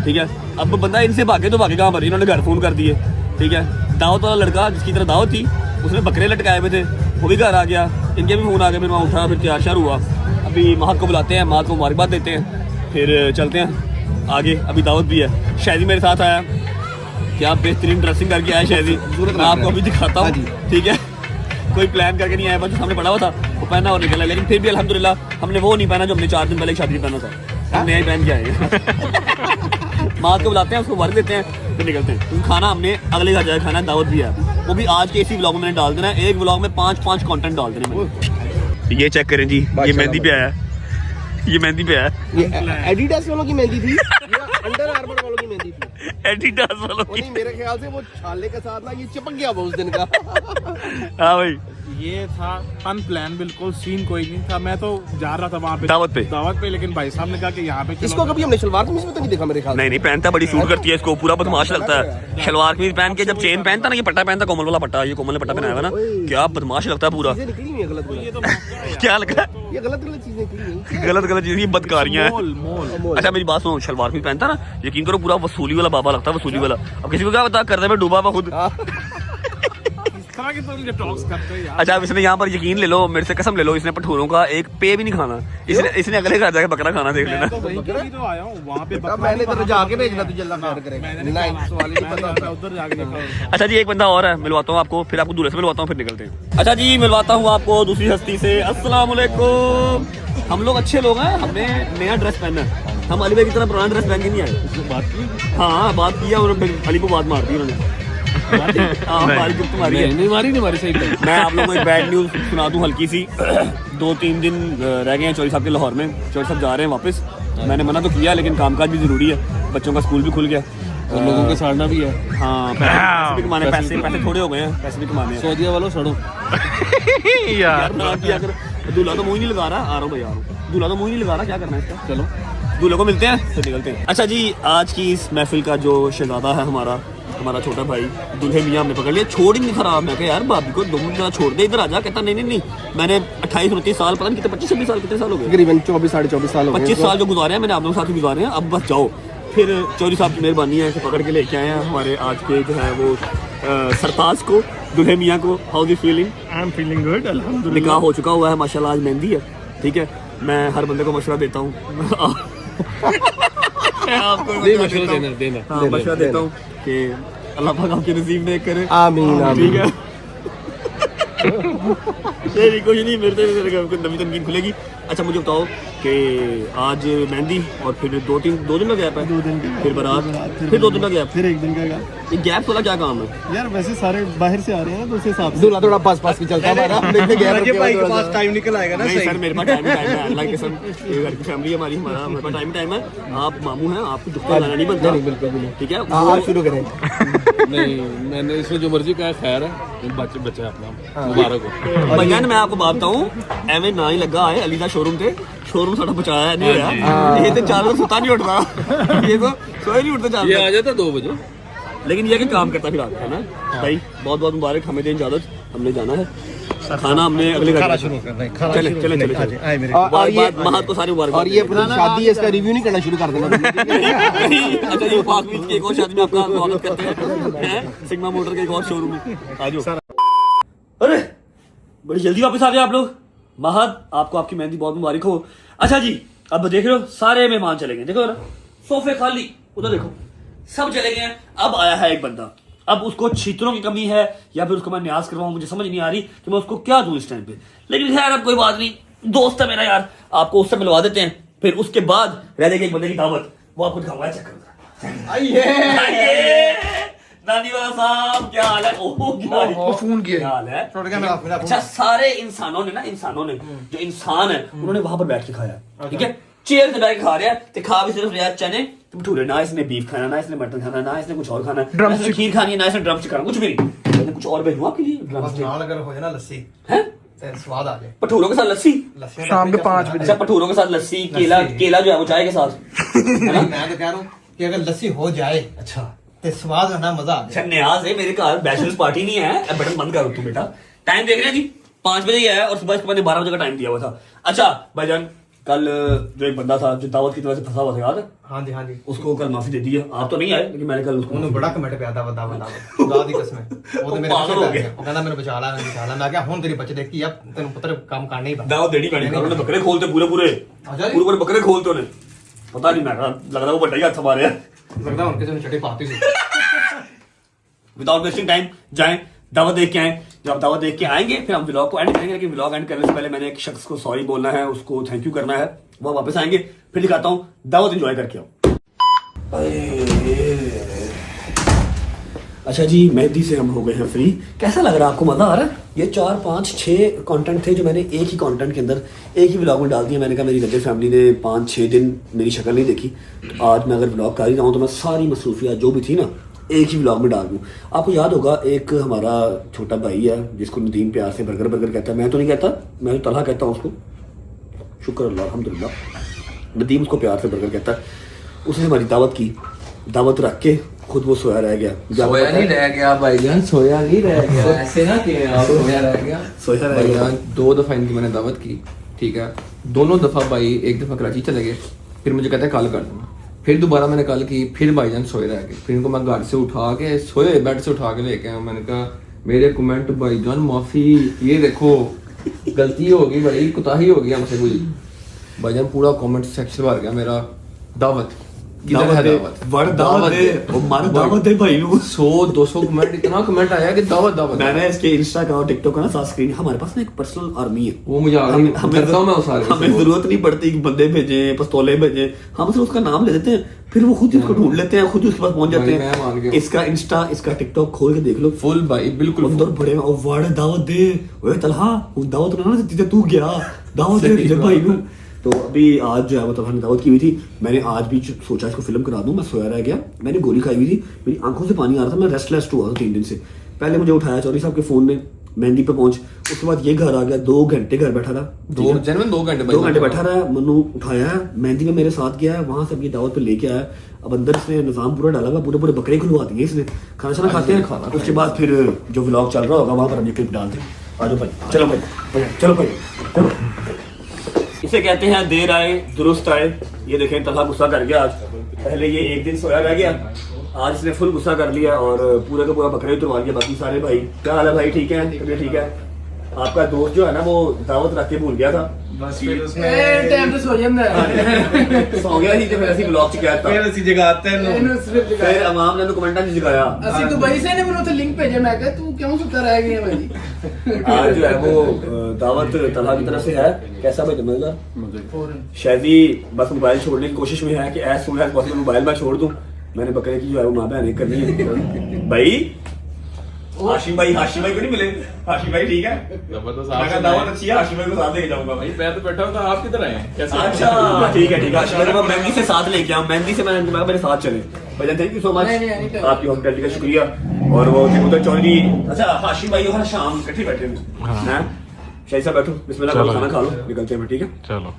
ठीक है, अब बंदा इनसे भागे तो भागे कहाँ पर, इन्होंने घर फ़ोन कर दिए। ठीक है, दावत वाला लड़का जिसकी तरह दावत थी उसने बकरे लटकाए हुए थे, वो भी घर आ गया, इनके भी फ़ोन आ गए। फिर मैं उठा, फिर तैयार शार हुआ। अभी महक को बुलाते हैं, महक को मुबारकबाद देते हैं, फिर चलते हैं आगे। अभी दावत भी है। शायदी मेरे साथ आया, क्या बेहतरीन ड्रेसिंग करके आया शायदी, मैं आपको अभी दिखाता हूँ। ठीक है, कोई प्लान करके नहीं आया, बस सामने पड़ा हुआ था वो पहना और निकला। लेकिन फिर भी अल्हम्दुलिल्लाह हमने वो नहीं पहना जो हमने 4 दिन पहले शादी में पहना था, हमने यही पहन के आए। माँ को बुलाते हैं, उसको वर्क देते हैं, फिर निकलते हैं। क्योंकि खाना हमने अगले घर जाकर खाना, दावत भी है, वो भी आज के इसी व्लॉग में मैंने डाल देना है। एक व्लॉग में 5 कंटेंट डाल देने मैंने। ये चेक करें जी, ये मेहंदी पे आया, ये मेहंदी पे आया। ये एडिडास वालों की मेहंदी थी। अंडर आर्मर वालों की मेहंदी थी। एडिडास वालों वो नहीं, मेरे ख्याल से वो छाले के साथ ना ये चिपक गया वो उस दिन का। हाँ भाई ये था अनप्लान, बिल्कुल सीन कोई नहीं था। मैं तो जा रहा था वहाँ पे दावत पे, लेकिन भाई साहब ने कहा कि यहाँ पे चलो। इसको कभी हमने शलवार कमीज में तो नहीं देखा मेरे ख्याल से। नहीं पहनता, बड़ी सूट करती है इसको, पूरा बदमाश लगता है। शलवार कमीज पहन के जब चेन पहनता ना, ये पट्टा पहनता, कोमल वाला पट्टा, ये कोमल ने पट्टा पहनाया हुआ ना, क्या बदमाश लगता है पूरा। चीजें निकली हुई है गलत ये गलत, तो क्या लगा? ये गलत गलत चीजें निकली हुई गलत चीज, ये बदकारियां मोल हैं। अच्छा मेरी बात सुनो, शलवार कमीज पहनता ना, यकीन करो पूरा वसूली वाला बाबा लगता है, वसूली वाला। अब किसी को क्या पता, करने में डूबा हुआ खुद। इस तरह की तो मुझे टॉक्स करते हैं यार। अच्छा अब इसने यहाँ पर यकीन ले लो, मेरे से कसम ले लो, इसने भटूरों का एक पे भी नहीं खाना। इसने अगले घर जाके बकरा खाना, देख मैं लेना। तो वहीं के लिए तो आया हूँ वहाँ पे। अब मैंने तेरे जाके भेजना, तू जल्ला खैर करेगा। मैंने नहीं सवाल ही नहीं पता। उधर जाके देखा। अच्छा जी एक बंदा और है, मिलवाता हूँ आपको, फिर आपको दूल्हे से मिलवाता हूँ, फिर निकलते हैं। अच्छा जी मिलवाता हूँ आपको दूसरी हस्ती से। अस्सलाम वालेकुम। हम लोग अच्छे लोग हैं, हमने नया ड्रेस पहना है। हम अली भाई की तरह पुराना ड्रेस पहन के नहीं आए। बात की? हाँ बात किया, उन्होंने अली को बात मार दी उन्होंने। नहीं मारी सही। मैं आप लोगों को एक बैड न्यूज सुना दूं हल्की सी। 2-3 दिन रह गए हैं चौधरी साहब के लाहौर में। चौधरी साहब जा रहे हैं वापस। मैंने मना तो किया, लेकिन कामकाज भी जरूरी है, बच्चों का स्कूल भी खुल गया और लोगों के साड़ना भी है। हाँ पैसे भी कमाने, पैसे थोड़े हो गए हैं, पैसे भी कमाने हैं। सऊदीया वालों सड़ो यार ना किया कर। दूल्हा तो मुंह ही नहीं लगा रहा, आ रहा हूँ भाई आ रहा हूँ। दूल्हा तो मुंह ही नहीं लगा रहा, क्या करना है इसका। चलो दूल्हे को मिलते हैं फिर निकलते हैं। अच्छा जी आज की इस महफिल का जो शहजादा है हमारा छोटा भाई दूल्हे मियाँ हमने पकड़ लिया। छोड़ ही नहीं खराब। मैं कहा यार भाभी को 2 मिनट छोड़ दे, इधर आ जा। कहता नहीं मैंने 28-29 साल, पता नहीं कितने 25-26 साल, कितने साल हो गए, तकरीबन 24-24.5 साल हो गए। 25 साल जो गुजारे हैं मैंने आप लोगों के साथ ही गुजारे हैं। अब बस जाओ। फिर चौधरी साहब की मेहरबानी है कि पकड़ के लेके आए हैं हमारे आज के जो है वो सरताज को, दूल्हे मियाँ को। How the feeling? I am feeling good, अल्हम्दुलिल्लाह। निकाह हो चुका हुआ है माशाल्लाह, आज मेहंदी है। ठीक है मैं हर बंदे को मशवरा देता हूँ। नहीं मशवरा देना मशवरा देता हूँ कि अल्लाह पाक आपके नसीब में करे। आमीन ठीक है ये कुछ नहीं, मेरे नवी तनकीन खुलेगी। अच्छा मुझे बताओ कि आज मेहंदी और फिर 2 दिन का गैप है, 2 दिन फिर बारात, फिर 2 दिन का गैप, फिर 1 दिन का ये गैप वाला क्या काम है यार? वैसे सारे बाहर से आ रहे हैं ना, तो उस हिसाब से दूल्हा थोड़ा पास भी चलता है हमारा। देखते गैर भाई के पास टाइम निकल आएगा ना। नहीं सर मेरे पास टाइम है, अल्लाह की कसम, ये घर की फैमिली है हमारी, हमारे पास टाइम है। आप मामू हैं, आपको दुख लाना नहीं बनता। नहीं बिल्कुल भी नहीं। ठीक है आप शुरू करें। नहीं मैंने इसमें जो मर्जी कहा खैर है, बच्चा अपना मुबारक हो। भैया मैं आपको बात बताऊं, एवं ना ही लगा है अली दा शोरूम थे, शोरूम साडा बचाया नहीं होया। ये तो 4 बजे सुता नहीं उठता, ये तो सोए नहीं उठते 4 बजे। ये आ जाता 2 बजे, लेकिन ये कि काम करता फिर आता है ना भाई। बहुत बहुत मुबारक, हमें दें इजाजत, हमने जाना है खाना, हमने अगले घर शुरू करना है। चले और ये महत को सारी मुबारक। और ये अपनी शादी है, इसका रिव्यू नहीं करना शुरू कर देना। अच्छा ये पाक बीच की एक और शादी में आपका स्वागत करते हैं, सिग्मा मोटर के एक और शोरूम में। आ जाओ। अरे बड़ी जल्दी वापस आ गए आप लोग। महद आपको आपकी मेहंदी बहुत मुबारक हो। अच्छा जी अब देख रहे हो सारे मेहमान चले गए, देखो ना सोफे खाली, उधर देखो सब चले गए हैं। अब आया है एक बंदा, अब उसको छीतरों की कमी है या फिर उसको मैं न्याज करवाऊं, मुझे समझ नहीं आ रही कि मैं उसको क्या दूं इस टाइम पे। लेकिन खैर अब कोई बात नहीं, दोस्त है मेरा यार, आपको उससे मिलवा देते हैं। फिर उसके बाद रह जाएगी एक बंदे की दावत, वो आपको दिखाऊंगा। चेक नानी वाला साहब क्या हाल है? फोन किया हाल है। अच्छा सारे इंसानों ने जो इंसान है उन्होंने वहां पर बैठ के खाया। ठीक है चेयर पे बैठ के खा रहे हैं, तो खा भी सिर्फ रहा चने भटूरे, ना इसने बीफ खाना, ना इसने मटन खाना, ना इसने कुछ और खाना, ना इसने खीर खानी है, ना इसने ड्रम स्टिक खाना, कुछ भी नहीं। मैंने कुछ और भेजूं आपके लिए ड्रम स्टिक। अगर हो जाए ना लस्सी है स्वाद आ जाए। भटूरों के साथ लस्सी शाम के 5 बजे। अच्छा भटूरों के साथ लस्सी, केला जो है वो चाय के साथ। मैं तो कह रहा हूँ कि अगर लस्सी हो जाए अच्छा तो स्वाद है ना, मजा आ जाए। न्याज है मेरे घर बैचलर्स पार्टी नहीं है। अब बटन बंद करो तू बेटा, टाइम देख रहे हैं जी 5 बजे ही आया और सुबह इसके मैंने 12 बजे का टाइम दिया हुआ था। अच्छा भाईजान कल जो एक बंदा था जो दावत की वजह से फंसा हुआ था याद है? हाँ जी उसको कल माफी दे दी है। आप तो नहीं आए लेकिन मैंने कल उसको बड़ा कमेंट पे आता बता खुदा दी कसम वो तो मेरे पागल हो गया। वो कहना मैंने बचा ला मैं क्या हुन तेरी बच्चे देखी अब तेन पुत्र काम करना ही दावत देनी पड़ी। उन्होंने बकरे खोलते पूरे बकरे खोलते उन्हें पता नहीं, मैं लग रहा वो बड़ा ही हाथ हमारे लगता है उनके छठी पाती थी। विदाउट वेस्टिंग टाइम जाएं दावत देख के आए। जब आप दावत देख के आएंगे फिर हम व्लॉग को एंड करेंगे, लेकिन व्लॉग एंड करने से पहले मैंने एक शख्स को सॉरी बोलना है, उसको थैंक यू करना है। वो वापस आएंगे फिर दिखाता हूँ, दावत एंजॉय करके आओ। अच्छा जी, मेहंदी से हम हो गए हैं फ्री। कैसा लग रहा है आपको, मज़ा आ रहा है? ये 4, 5, 6 कंटेंट थे जो मैंने एक ही कंटेंट के अंदर एक ही व्लॉग में डाल दिया। मैंने कहा मेरी रजब फैमिली ने 5-6 दिन मेरी शक्ल नहीं देखी, तो आज मैं अगर व्लॉग कर ही रहा हूँ तो मैं सारी मसरूफियात जो भी थी ना एक ही व्लॉग में डाल दूँ। आपको याद होगा एक हमारा छोटा भाई है जिसको नदीम प्यार से बर्गर बर्गर कहता है। मैं तो नहीं कहता, मैं तो तलहा कहता हूँ उसको, शुक्र अल्लाह अल्हम्दुलिल्लाह। नदीम उसको प्यार से बर्गर कहता है। उसने हमारी दावत की, दावत रख के खुद वो सोया रह गया। सोया नहीं रह गया भाईजान, सोया नहीं रह गया। ऐसे ना कि आप सोया रह गया, सोया रह गया। भाईजान 2 दफ़ा इनकी मैंने दावत की, ठीक है। दोनों दफ़ा भाई, एक दफ़ा कराची चले गए, फिर मुझे कहते हैं कल कर दूँगा। फिर दोबारा मैंने कल की, फिर भाईजान सोए रह गए। फिर इनको मैं घर से उठा के, सोए बेड से उठा के लेके आया। मैंने कहा मेरे कमेंट भाईजान माफ़ी, ये देखो गलती हो गई भाई, कुताही हो गई हमसे कोई। भाईजान पूरा कमेंट सेक्शन भर गया मेरा दावत, किधर है दावत, दावत दे, वो मारो दावत दे भाई नु। 100-200 कमेंट, इतना कमेंट आया कि दावत दावत। मैंने इसके इंस्टा का और टिकटॉक का ना साथ स्क्रीन, हमारे पास ना एक पर्सनल आर्मी है, वो मुझे आगे करता हूं मैं उस आर्मी से। हमें जरूरत नहीं पड़ती कि बंदे भेजे, पिस्तौलें भेजे, हम सिर्फ उसका नाम ले देते हैं, फिर वो खुद उसको ढूंढ लेते हैं, खुद उसके पास पहुंच जाते मैं मान हैं। गया। इसका इंस्टा, इसका टिकटॉक खोल के देख लो, फुल भाई बिल्कुल अंदर बड़े और वाड़े दावत दे, ओए तलहा दावत ना देती थी, तू गया दावत दे तुझे भाई नु। तो अभी आज जो है मतलब हमने दावत की हुई थी। मैंने आज भी सोचा इसको फिल्म करा दूं, मैं सोया रह गया, मैंने गोली खाई हुई थी, मेरी आंखों से पानी आ रहा था, मैं रेस्टलेस हुआ था 3 दिन से। पहले मुझे उठाया चौधरी साहब के फोन ने, मेहंदी पे पहुंच, उसके बाद ये घर आ गया, 2 घंटे घर बैठा रहा, 2 घंटे बैठा रहा। मनु उठाया, मेहंदी में मेरे साथ गया, वहां से ये दावत पे लेके आया। अब अंदर इसने निजाम पूरा डाला हुआ, पूरे बकरे खुलवा दिए इसने, खाना शाना खाते हैं। उसके बाद फिर जो व्लॉग चल रहा होगा वहां पर हम ये क्लिप डालते हैं। आ जाओ भाई, चलो भाई, चलो भाई, चलो। इसे कहते हैं देर आए दुरुस्त आए। ये देखें तलहा गुस्सा कर गया आज। पहले ये एक दिन सोया रह गया, आज इसने फुल गुस्सा कर लिया और पूरा का पूरा बकरे उतरवा लिया। बाकी सारे भाई क्या हाल है भाई, ठीक है, तबीयत ठीक है। आपका दोस्त जो है ना वो दावत रख के भूल गया था, बस फिर उसने टाइम पे सो जाता है। सो गया ही, तो फिर ऐसी ब्लॉग च कहता फिर ਅਸੀਂ ਜਗਾਤੇ ਨੂੰ फिर अवाम ने तो कमेंटा नहीं जगाया। ਅਸੀਂ ਦੁਬਈ से ने ਮੈਨੂੰ ਉੱਥੇ ਲਿੰਕ ਭੇਜਿਆ, मैं कहा तू क्यों सुता रह गया भाई। आज जो है वो दावत तलहा की तरफ से है। कैसा भाई मजेदार? शायदी बस मोबाइल छोड़ने की कोशिश में है कि as soon as possible mobile मैं छोड़ दूं। मैंने बकरे की जो है वो माँ बहन करनी है। भाई हाशिम भाई को नहीं मिले? हाशिम भाई ठीक है, जबरदस्त। मैं कहा दावत अच्छी है, हाशिम भाई को साथ लेके जाऊंगा भाई। मैं तो बैठा हूँ, तो आप किधर आए हैं? कैसे? अच्छा ठीक है हाशिम भाई को मैं मेहंदी से साथ लेके आऊँ। मेहंदी से मैं मेरे साथ चले। भैया थैंक यू सो मच, आपकी हॉस्पिटैलिटी का शुक्रिया। और वो उधर चौधरी, अच्छा हाशिम भाई और शाम इकट्ठे बैठे हैं। शाही साहब बैठो, बिस्मिल्लाह करो, खाना खा लो, निकलते हैं, ठीक है? चलो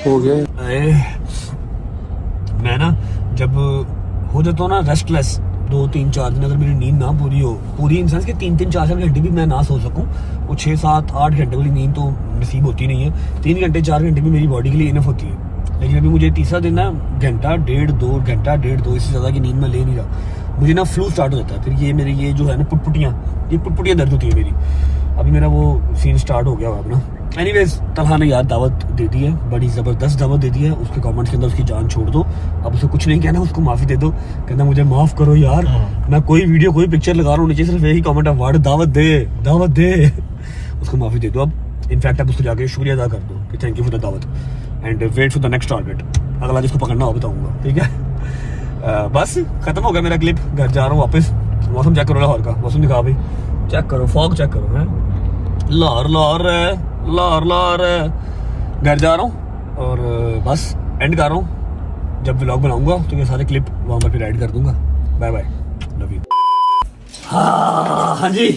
हो गए। मैं ना जब हो जाता हूँ ना रेस्टलेस 2-3-4 दिन, अगर मेरी नींद ना पूरी इन सेंस के 3-4 घंटे भी मैं ना सो सकूँ, वो 6-7-8 घंटे वाली नींद तो नसीब होती नहीं है। 3 घंटे 4 घंटे भी मेरी बॉडी के लिए इनफ होती है। लेकिन अभी मुझे तीसरा दिन ना घंटा डेढ़ दो इससे ज़्यादा की नींद मैं ले नहीं रहा। मुझे ना फ्लू स्टार्ट हो जाता है, फिर ये मेरी ये जो है ना पुटपुटियाँ दर्द होती है मेरी। अभी मेरा वो सीन स्टार्ट हो गया अपना। एनीवेज तलहा ने यार दावत दे दी है, बड़ी ज़बरदस्त दावत दे दी है। उसके कमेंट्स के अंदर उसकी जान छोड़ दो, अब उसे कुछ नहीं कहना, उसको माफ़ी दे दो। कहना मुझे माफ़ करो यार, मैं कोई वीडियो कोई पिक्चर लगा रहा हूँ, नीचे सिर्फ यही कमेंट है वर्ड दावत दे। उसको माफ़ी दे दो। अब इनफैक्ट अब उसको जाके शुक्रिया अदा कर दो कि थैंक यू फॉर द दावत and wait for the next target. अगला जिसको पकड़ना हो बताऊँगा, ठीक है? बस खत्म हो गया मेरा क्लिप, घर जा रहा हूँ वापस। मौसम चेक करो लाहौर का, मौसम दिखा भाई, चेक करो, फॉग चेक करो है, लाहौर घर जा रहा हूँ और बस एंड कर रहा हूँ। जब व्लॉग बनाऊंगा तो ये सारे क्लिप वहाँ पर फिर ऐड कर दूंगा। Bye bye, love you. हाँ जी,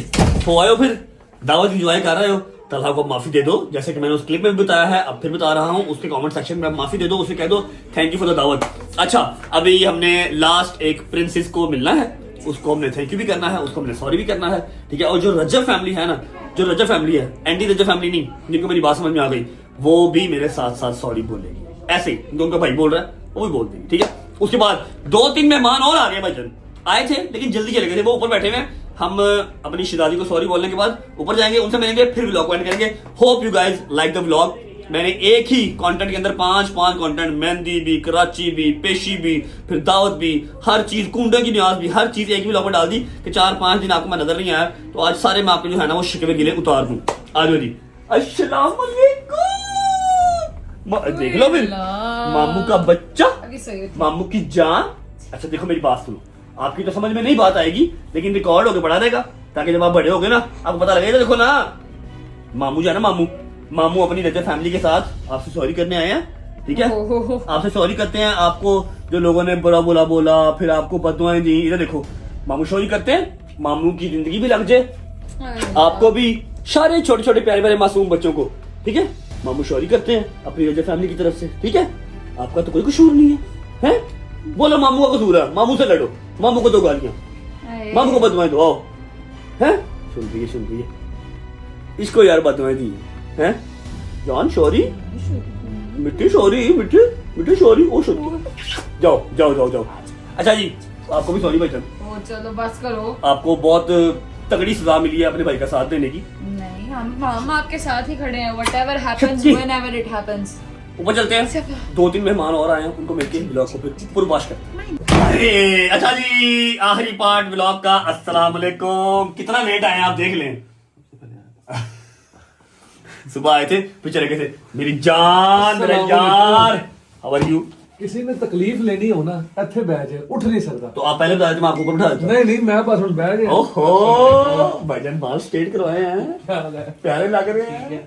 हो आए हो, फिर दावत इंजॉय कर रहे हो। तलहा को माफी दे दो, जैसे कि मैंने उस क्लिप में भी बताया है, अब फिर बता रहा हूँ। उसके कमेंट सेक्शन में माफी दे दो, उसे कह दो थैंक यू फॉर द दावत। अच्छा, अभी हमने लास्ट एक प्रिंसेस को मिलना है, उसको हमने थैंक यू भी करना है, उसको हमने सॉरी भी करना है, ठीक है? और जो रजब फैमिली है ना, जो रजब फैमिली है, एंटी रजब फैमिली नहीं, जिनको मेरी बात समझ में आ गई, वो भी मेरे साथ साथ सॉरी बोलेगी। ऐसे ही उनका भाई बोल रहा है, वो भी बोल देगी, ठीक है? उसके बाद 2-3 मेहमान और आ गए भाईजान, आए थे लेकिन जल्दी चले गए थे, वो ऊपर बैठे हुए। हम अपनी शिदादी को सॉरी बोलने के बाद ऊपर जाएंगे, उनसे मिलेंगे, फिर व्लॉग को एंड करेंगे। Hope you guys like the vlog. मैंने एक ही कंटेंट के अंदर 5 कंटेंट, मेहंदी भी, कराची भी, पेशी भी, फिर दावत भी, हर चीज, कुंडे की न्याज भी, हर चीज एक ही व्लॉग में डाल दी कि 4-5 दिन आपको मैं नजर नहीं आया, तो आज सारे मैं आपके जो है ना वो शिकवे गिले उतार दूं। आ जाओ जी, अस्सलाम वालेकुम। देख लो फिर मामू का बच्चा, मामू की जान। अच्छा देखो मेरी बात सुनो, आपकी तो समझ में नहीं बात आएगी, लेकिन रिकॉर्ड होके पढ़ा देगा, ताकि जब आप बड़े होगे ना आपको पता लगेगा। देखो ना, मामू जो है ना, मामू अपनी रहते फैमिली के साथ आपसे सॉरी करने आए हैं, ठीक है। आपसे सॉरी करते हैं, आपको जो लोगों ने बुरा बुरा बोला, फिर आपको बददुआएं दी, इधर देखो मामू सॉरी करते हैं, मामू की जिंदगी भी लग जाए, आपको भी, सारे छोटे छोटे प्यारे प्यारे मासूम बच्चों को, ठीक है। मामू सॉरी करते हैं अपनी रजा फैमिली की तरफ से, ठीक है। आपका तो कोई कसूर नहीं है, हैं? बोलो मामू का कसूर है, मामू से लड़ो, मामू को दो गालियां, मामू को बददुआएं दो, आओ, हैं? सुन रही है इसको यार बददुआएं दी हैं, जान सॉरी, मिट्टी सॉरी, मिट्टी सॉरी, ओ सॉरी, जाओ। अच्छा जी, आपको भी सॉरी भाईजान। चलो बस करो, आपको बहुत तगड़ी सजा मिली है अपने भाई का साथ देने की। नहीं हम आपके साथ ही खड़े हैं, whatever happens whenever it happens। ऊपर चलते हैं, 2-3 मेहमान और आए हैं, उनको मिलके ब्लॉग को फिर पूर्वाश करते हैं। अरे अच्छा जी, आखिरी पार्ट ब्लॉग का। अस्सलाम वालेकुम। कितना लेट आए आप देख लें, सुबह आए थे फिर चले गए थे। मेरी जान, मेरे यार, हाउ आर यू? किसी ने तकलीफ लेनी हो ना, ਇੱਥੇ ਬਹਿ ਜਾ, ਉੱਠ नहीं सकता। तो आप पहले बताए थे, मैं आपको ऊपर बिठा देता। नहीं मैं बस ਹੁਣ ਬਹਿ ਗਿਆ। ओहो भाईजान, बाल स्ट्रेट करवाए हैं, प्यारे लग रहे हैं।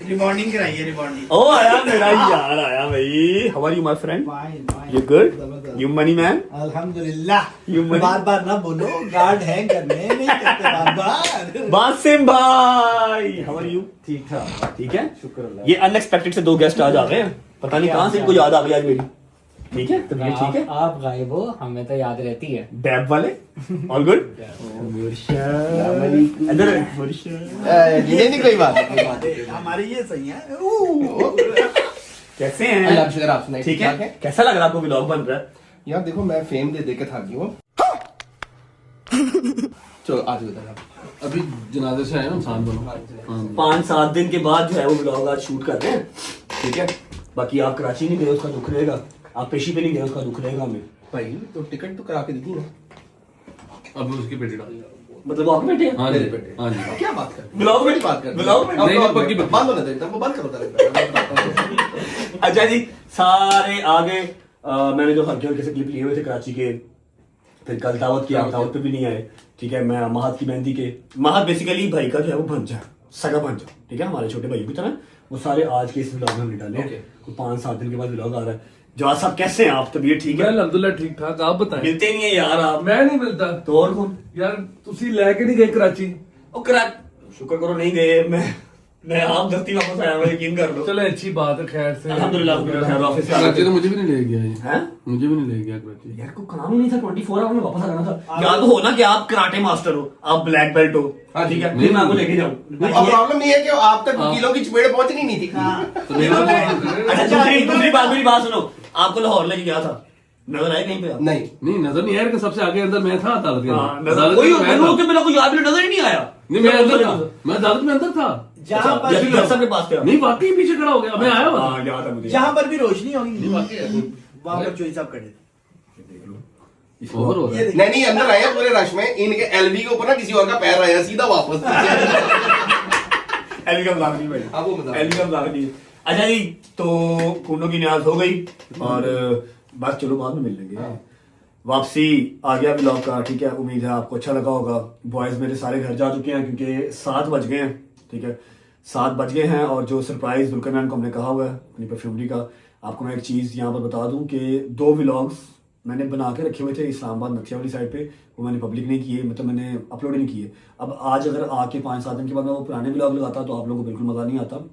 रिबॉन्डिंग कराइए, रिबॉन्डिंग। ओ आया मेरा यार, आया भाई। How are you my friend? You good? You money man? अल्हम्दुलिल्लाह। You money? बार ना बोलो, गार्ड है करने नहीं करते बार। बासिम भाई, हाउ आर यू? ठीक ठाक, ठीक है, शुक्र अल्लाह। ये अनएक्सपेक्टेड से 2 गेस्ट आज आ गए हैं, पता नहीं कहां से इनको याद आ गई आज मेरी। ठीक है, तो ठीक है, आप गायब हो, हमें तो याद रहती है। डैब वाले, ऑल गुड। इधर ये नहीं कोई बात, हमारी ये सही है। कैसे हैं? अल्लाह का शुक्र, आप सुनाइए। ठीक है, कैसा लग रहा है आपको व्लॉग बन रहा है? यार देखो, मैं फेम दे के थक गई हूँ। चलो आज बताना, अभी जनाजे से आए ना इंसान दोनों। 5-7 दिन के बाद जो है वो व्लॉग आज शूट कर रहे हैं, ठीक है। बाकी आप कराची नहीं गए, उसका दुख रहेगा। आप पेशी पे नहीं गए, उसका दुख रहेगा हमें। भाई तो टिकट तो करा के दी ना। अब उसकी बेटी डाल, मतलब आप बैठे हैं? हाँ जी, हाँ जी। क्या बात कर, व्लॉग में बात कर, व्लॉग में नहीं, पक्की बात। बंद होने देता, बंद करो। अच्छा जी, सारे आगे मैंने जो हल्के हल्के से क्लिप लिए हुए थे कराची के, फिर कल दावत किया, दावत पे भी नहीं आए, ठीक है। मैं महत की मेहंदी के, महत बेसिकली भाई का जो है वो भंजा, सगा भंजा, ठीक है, हमारे छोटे भाई की तरह, वो सारे आज के इस व्लॉग में हमने डाले हैं। 5-7 दिन के बाद व्लॉग आ रहा है। जवाब साहब कैसे हैं आप? तबीयत ठीक है? अल्हम्दुलिल्लाह ठीक ठाक, आप बताएं। मिलते नहीं है यार आप। मैं नहीं मिलता तो और कौन? यार तुसी लेके नहीं गए कराची? शुक्र करो नहीं गए, मैं आप दस्ती वापस आया हूं, यकीन कर लो। चलो अच्छी बात है, खैर से। अल्हम्दुलिल्लाह खैर, ऑफिस से कराची तो मुझे भी नहीं ले गया ये। हैं? मुझे भी नहीं ले गया कराची। यार को काम ही नहीं था, 24 आवर में वापस आ जाना था। या तो हो ना कि आप कराटे मास्टर हो, आप ब्लैक बेल्ट हो, ठीक है, फिर मैं आपको लेके जाऊं। प्रॉब्लम नहीं है कि आप तक किलो की चपेट पहुंचनी नहीं थी। अच्छा दूसरी बात, मेरी बात सुनो, आपको लाहौर लेके गया था, नजर आए कहीं पे आप? नहीं नजर नहीं आया कि सबसे आगे अंदर मैं था अदालत के अंदर। नजर कोई मेरे को याद नजर ही नहीं आया। नहीं मैं अंदर था, मैं अदालत में अंदर था। जहाँ पर सबके पास थे? नहीं वाकई पीछे खड़ा हो गया, मैं आया हुआ। याद है मुझे। जहाँ पर भी रोशनी होगी वहाँ पर चोरी साहब खड़े थे। ओवर हो रहा है। नहीं अंदर आए पूरे रश में, इनके एलबी के ऊपर ना किसी और का पैर आया, सीधा वापस। एलबी का मजाक नहीं भाई, आप वो मजाक। एलबी का मजाक नहीं। अच्छा जी, तो खूनों की न्याज हो गई और बस चलो बाद में मिल लेंगे। वापसी आ गया व्लॉग का, ठीक है। उम्मीद है आपको अच्छा लगा होगा। बॉयज मेरे सारे घर जा चुके हैं क्योंकि 7 बज गए हैं, ठीक है, 7 बज गए हैं। और जो सरप्राइज दुल्करनैन को हमने कहा हुआ है अपनी परफ्यूमरी का, आपको मैं एक चीज़ यहाँ पर बता दूं कि 2 व्लॉग्स मैंने बना के रखे हुए थे इस्लामाबाद नथिया वाली साइड पे, वो मैंने पब्लिक नहीं किए, मतलब मैंने अपलोड ही नहीं किए। अब आज अगर आके 5-7 दिन के बाद मैं वो पुराने व्लॉग लगाता तो आप लोगों को बिल्कुल मज़ा नहीं आता,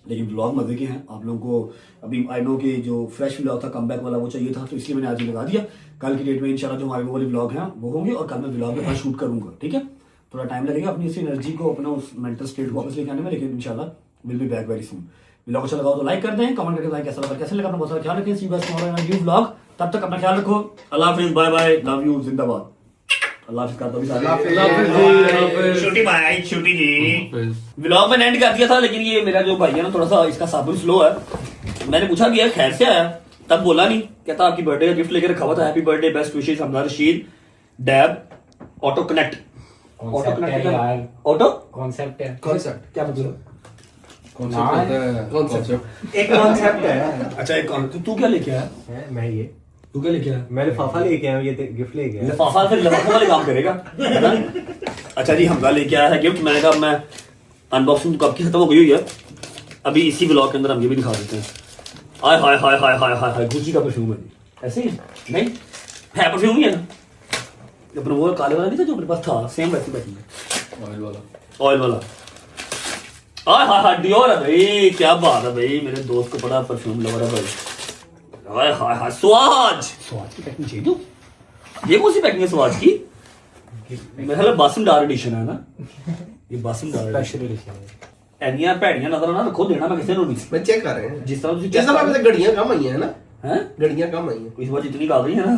लेकिन व्लॉग मजे के हैं। आप लोगों को अभी आई नो कि जो फ्रेश व्लॉग था, कमबैक वाला, वो चाहिए था, तो इसलिए मैंने आज ही लगा दिया। कल की डेट में इंशाल्लाह जो हमारे वो वाले व्लॉग हैं वो होंगे और कल मैं व्लॉग के बाद शूट करूंगा, ठीक है। थोड़ा टाइम लगेगा अपनी इस एनर्जी को, अपना उस मेंटल स्टेट वापस लेके आने में, लेकिन इंशाल्लाह will be back very soon. Vlog अच्छा लगा तो लाइक कर दें, कमेंट करके बताएं कैसा लगा, कैसे लगा, अपना बहुत सारा ख्याल रखें। सी बस न्यू व्लॉग, तब तक अपना ख्याल रखो। अल्लाह हाफिज़, बाय बाय, लव यू, जिंदाबाद। अल्लाह हाफिज़ करता भी सारे। छोटी भाई, छोटी जी व्लॉग में एंड कर दिया था, लेकिन ये मेरा जो भाई है ना, थोड़ा सा इसका साबुन स्लो है। मैंने पूछा कि यार खैर से आया, तब बोला नहीं, कहता आपकी बर्थडे का गिफ्ट लेकर रखा हुआ था, happy birthday, best wishes, Hamda Rashid, dab, auto connect. Auto connect, auto concept है, कॉन्सेप्ट क्या मतलब? कॉन्सेप्ट होता है कॉन्सेप्ट एक कॉन्सेप्ट है। अच्छा एक तू क्या लेके आया? मैं ये तू क्या लेके आया? मैं लिफाफा लेके आया हूँ, ये गिफ्ट लेके आया। लिफाफा फिर लिफाफे वाले काम करेगा है ना? अच्छा जी हमजा लेके आया है गिफ्ट। मैंने कहा मैं अनबॉक्सिंग कब की खत्म हो गई हुई है, अभी इसी ब्लॉग के अंदर हम ये भी दिखा देते हैं। हाय हाय हाय हाय हाय हाय हाय गुची का परफ्यूम है। ऐसे ही नहीं है, परफ्यूम ही है ना अपना वो काले वाला नहीं था जो मेरे पास था, सेम वैसी पैकिंग है, ऑयल वाला हाय हाय हाय डियोर है भाई। क्या बात है भाई, मेरे दोस्त को बड़ा परफ्यूम लवर है भाई। हाय हाय हाय स्वाज की पैकिंग चाहिए तो ये कौन सी पैकिंग है स्वाज की? मेरे ख्याल बासमदार एडिशन है ना ये, बासमदार स्पेशल एडिशन है। ਐਨੀਆਂ ਭੈੜੀਆਂ ਨਜ਼ਰ ਨਾ ਰੱਖੋ, ਦੇਣਾ ਮੈਂ ਕਿਸੇ ਨੂੰ ਨਹੀਂ। मैं चेक कर रहे हैं जिस तरह ਤੁਸੀਂ जिस तरह पे घड़ियां कम आई हैं ना, हैं घड़ियां कम आई हैं। इस बार जितनी डाल रही है ना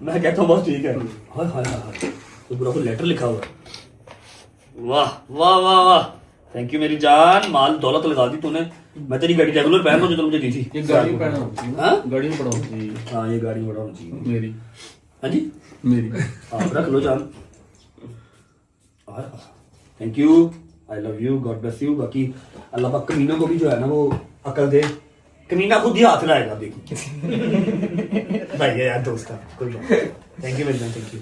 मैं कहता हूँ बस ठीक है। हाय हाय हाय तो पूरा कोई लेटर लिखा हुआ है। वाह वाह वाह वाह थैंक यू मेरी जान, माल दौलत लगा दी तूने। मैं तेरी गाड़ी रेगुलर पहन रहा हूँ जो तुम मुझे दी थी। ये गाड़ी पहना होती है हाँ? गाड़ी में पड़ा होती है हाँ ये गाड़ी बड़ा होना चाहिए मेरी हाँ जी मेरी आप रख लो जान। Thank you I love you God bless you. बाकी अल्लाह पाक कमीनों को भी जो है ना वो अकल दे, कमीना खुद ही हाथ लाएगा देखो भाई यार दोस्त कोई बात। थैंक यू मेरी जान, थैंक यू।